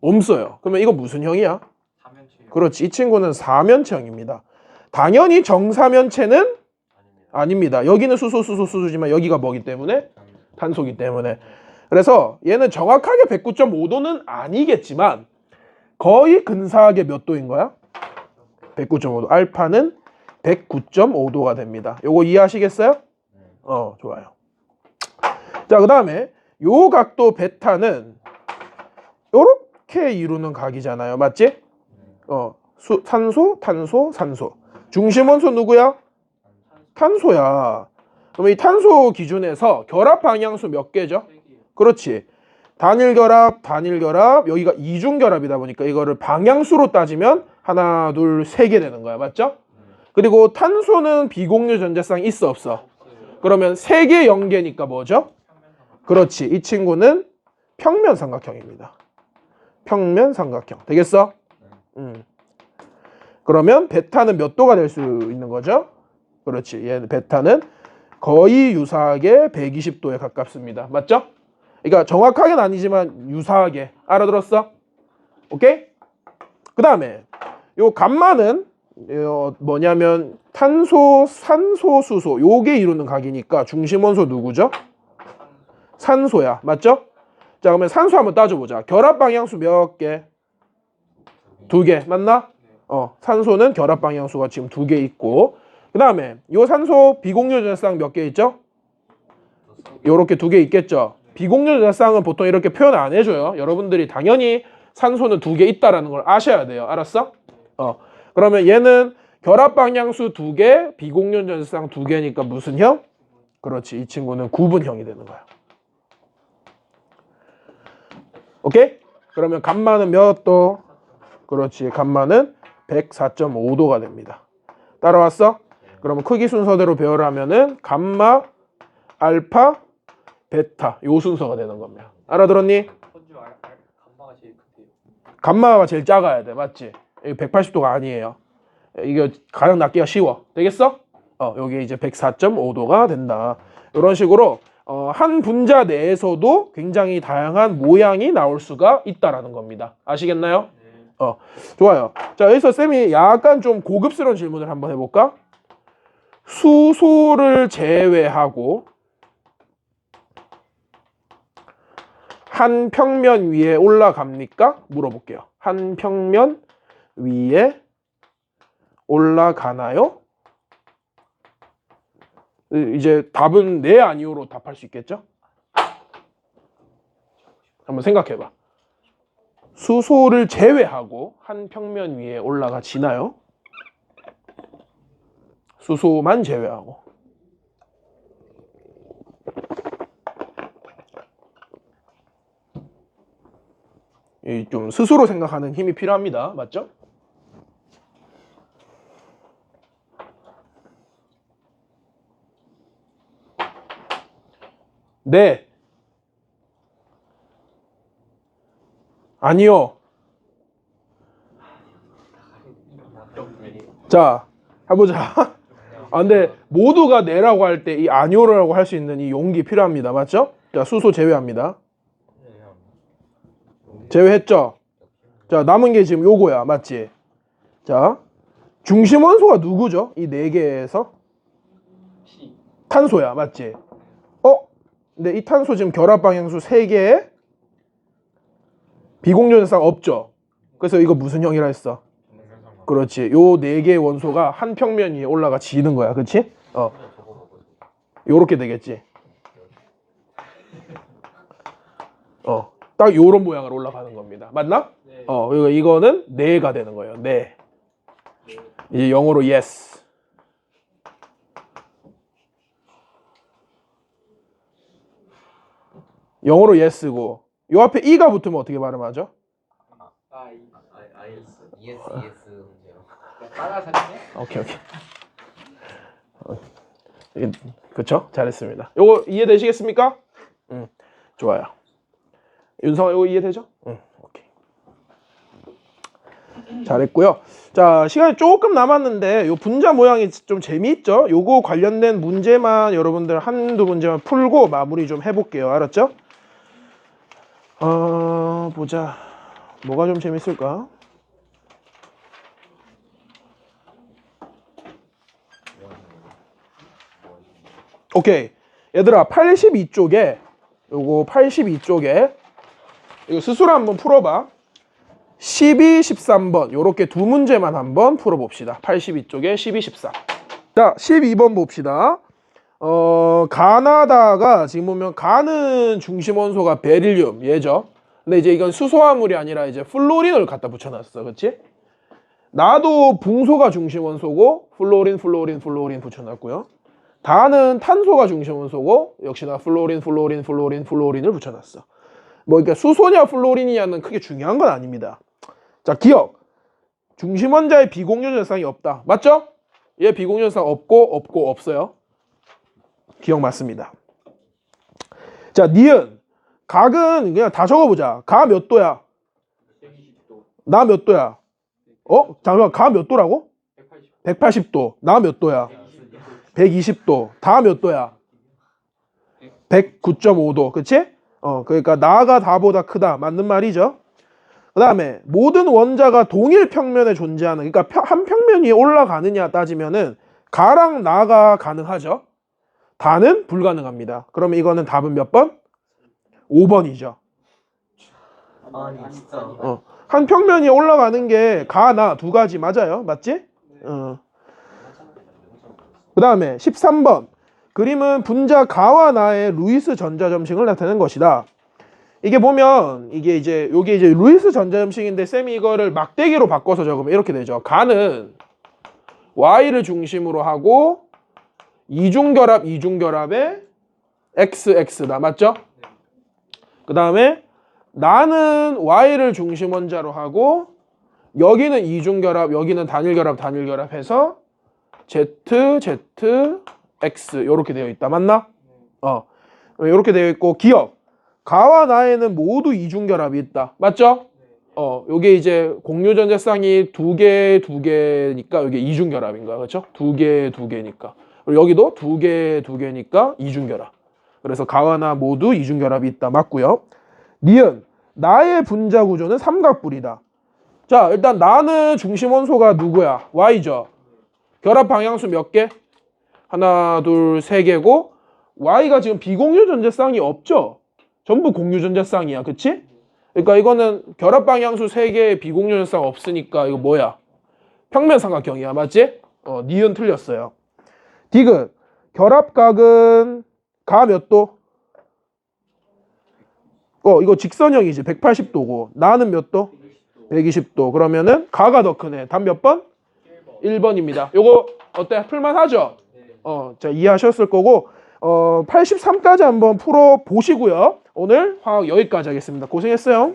없어요. 그러면 이거 무슨 형이야? 3면체요. 그렇지. 이 친구는 4면체형입니다. 당연히 정사면체는 아닙니다. 여기는 수소지만 여기가 뭐기 때문에? 탄소기 때문에. 그래서 얘는 정확하게 109.5도는 아니겠지만 거의 근사하게 몇 도인 거야? 109.5도. 알파는 109.5도가 됩니다. 요거 이해하시겠어요? 좋아요. 자, 그 다음에 요 각도 베타는 요렇게 이루는 각이잖아요. 맞지? 산소, 탄소, 산소. 중심 원소 누구야? 탄소야. 그럼 이 탄소 기준에서 결합 방향수 몇 개죠? 3개요. 그렇지. 단일 결합, 여기가 이중 결합이다 보니까 이거를 방향수로 따지면 하나, 둘, 3개 되는 거야. 맞죠? 그리고 탄소는 비공유 전자쌍 있어 없어? 그러면 3개 연계니까 뭐죠? 그렇지. 이 친구는 평면 삼각형입니다. 평면 삼각형. 되겠어? 그러면 베타는 몇 도가 될 수 있는 거죠? 그렇지. 얘 베타는 거의 유사하게 120도에 가깝습니다. 맞죠? 그러니까 정확하게는 아니지만 유사하게. 알아들었어? 오케이? 그 다음에 요 감마는 뭐냐면 탄소, 산소, 수소 요게 이루는 각이니까 중심 원소 누구죠? 산소야. 맞죠? 자, 그러면 산소 한번 따져보자. 결합 방향수 몇 개? 2개. 맞나? 산소는 결합 방향수가 지금 2개 있고, 그 다음에 요 산소 비공유 전자쌍 몇 개 있죠? 요렇게 2개 있겠죠? 비공유 전자쌍은 보통 이렇게 표현 안 해줘요. 여러분들이 당연히 산소는 2개 있다라는 걸 아셔야 돼요. 알았어? 그러면 얘는 결합 방향수 2개, 비공유 전자쌍 2개니까 무슨 형? 그렇지. 이 친구는 구분형이 되는 거야. 오케이? 그러면 감마는 몇 도? 그렇지. 감마는 104.5도가 됩니다. 따라왔어? 그러면 크기 순서대로 배열하면은 감마, 알파, 베타 요 순서가 되는 겁니다. 알아들었니? 현주 감마가 제일 크대요. 감마가 제일 작아야 돼. 맞지? 이게 180도가 아니에요. 이게 가장 낮기가 쉬워. 되겠어? 요게 이제 104.5도가 된다. 이런 식으로 한 분자 내에서도 굉장히 다양한 모양이 나올 수가 있다라는 겁니다. 아시겠나요? 좋아요. 자, 여기서 쌤이 약간 좀 고급스러운 질문을 한번 해볼까? 수소를 제외하고 한 평면 위에 올라갑니까? 물어볼게요. 한 평면 위에 올라가나요? 이제 답은 네, 아니오로 답할 수 있겠죠? 한번 생각해봐. 수소를 제외하고 한 평면 위에 올라가지나요? 수소만 제외하고. 좀 스스로 생각하는 힘이 필요합니다. 맞죠? 네. 아니요. 자, 해보자. 근데 모두가 네라고 할 때 이 아니오라고 할 수 있는 이 용기 필요합니다. 맞죠? 자, 수소 제외합니다. 제외했죠? 자, 남은 게 지금 요거야. 맞지? 자, 중심 원소가 누구죠? 이 네 개에서? 탄소야. 맞지? 근데 이 탄소 지금 결합 방향수 3개에 비공존성 없죠? 그래서 이거 무슨 형이라 했어? 그렇지. 요 4개의 원소가 한 평면 위에 올라가 지는 거야. 그렇지? 요렇게 되겠지. 딱 요런 모양으로 올라가는 겁니다. 맞나? 네. 이거는 네가 되는 거예요. 네. 이제 영어로 yes. 영어로 yes고 요 앞에 e가 붙으면 어떻게 발음하죠? 예스 빨아사리네. 오케이. 그쵸? 잘했습니다. 요거 이해되시겠습니까? 좋아요. 윤성아, 요거 이해되죠? 오케이. 잘했고요. 자, 시간이 조금 남았는데 요 분자 모양이 좀 재미있죠? 요거 관련된 문제만 여러분들 한두 문제만 풀고 마무리 좀 해볼게요. 알았죠? 보자. 뭐가 좀 재밌을까? 오케이. 얘들아, 82쪽에 요거 82쪽에 이거 스스로 한번 풀어봐. 12, 13번 요렇게 두 문제만 한번 풀어봅시다. 82쪽에 12, 13. 자, 12번 봅시다. 가나다가 지금 보면 가는 중심 원소가 베릴륨 얘죠. 근데 이제 이건 수소화물이 아니라 이제 플로린을 갖다 붙여놨어. 그렇지? 나도 붕소가 중심 원소고 플로린 붙여놨고요. 다는 탄소가 중심 원소고 역시나 플로린을 붙여놨어. 뭐 그러니까 수소냐 플로린이냐는 크게 중요한 건 아닙니다. 자, 기억. 중심 원자의 비공유전성이 없다. 맞죠? 얘 비공유전성 없고 없어요. 기억 맞습니다. 자, 니은. 각은 그냥 다 적어보자. 가 몇 도야? 120도. 나 몇 도야? 잠깐만, 가 몇 도라고? 180도. 나 몇 도야? 120도. 다 몇 도야? 109.5도. 그치? 그러니까 나가 다보다 크다. 맞는 말이죠. 그 다음에 모든 원자가 동일 평면에 존재하는, 그러니까 한 평면 위에 올라가느냐 따지면은 가랑 나가 가능하죠. 다는 불가능합니다. 그러면 이거는 답은 몇 번? 5번이죠. 아니 진짜 한 평면이 올라가는 게 가, 나 두 가지 맞아요. 맞지? 그 다음에 13번. 그림은 분자 가와 나의 루이스 전자점식을 나타내는 것이다. 이게 보면 이게 이제 루이스 전자점식인데 쌤이 이거를 막대기로 바꿔서 적으면 이렇게 되죠. 가는 Y를 중심으로 하고 이중결합에 XX다. 맞죠? 그 다음에 나는 Y를 중심 원자로 하고 여기는 이중결합, 여기는 단일결합 해서 Z, X 이렇게 되어 있다. 맞나? 이렇게 되어 있고 기억. 가와 나에는 모두 이중결합이 있다. 맞죠? 요게 이제 공유전자쌍이 두 개니까 이게 이중결합인 거야. 그렇죠? 두 개니까. 그리고 여기도 두 개니까 이중결합. 그래서 가와나 모두 이중결합이 있다. 맞고요. 니은 나의 분자 구조는 삼각뿔이다. 자, 일단 나는 중심 원소가 누구야? Y죠. 결합 방향수 몇 개? 하나, 둘, 세 개고 Y가 지금 비공유 전자쌍이 없죠? 전부 공유 전자쌍이야. 그치? 그러니까 이거는 결합 방향수 3개에 비공유 전자쌍 없으니까 이거 뭐야? 평면 삼각형이야. 맞지? 니은 틀렸어요. 디귿 결합각은 가 몇 도? 이거 직선형이지. 180도고 나는 몇 도? 120도. 그러면은 가가 더 크네. 답 몇 번? 1번입니다. 요거 어때? 풀만하죠? 자, 이해하셨을 거고 83까지 한번 풀어 보시고요. 오늘 화학 여기까지 하겠습니다. 고생했어요.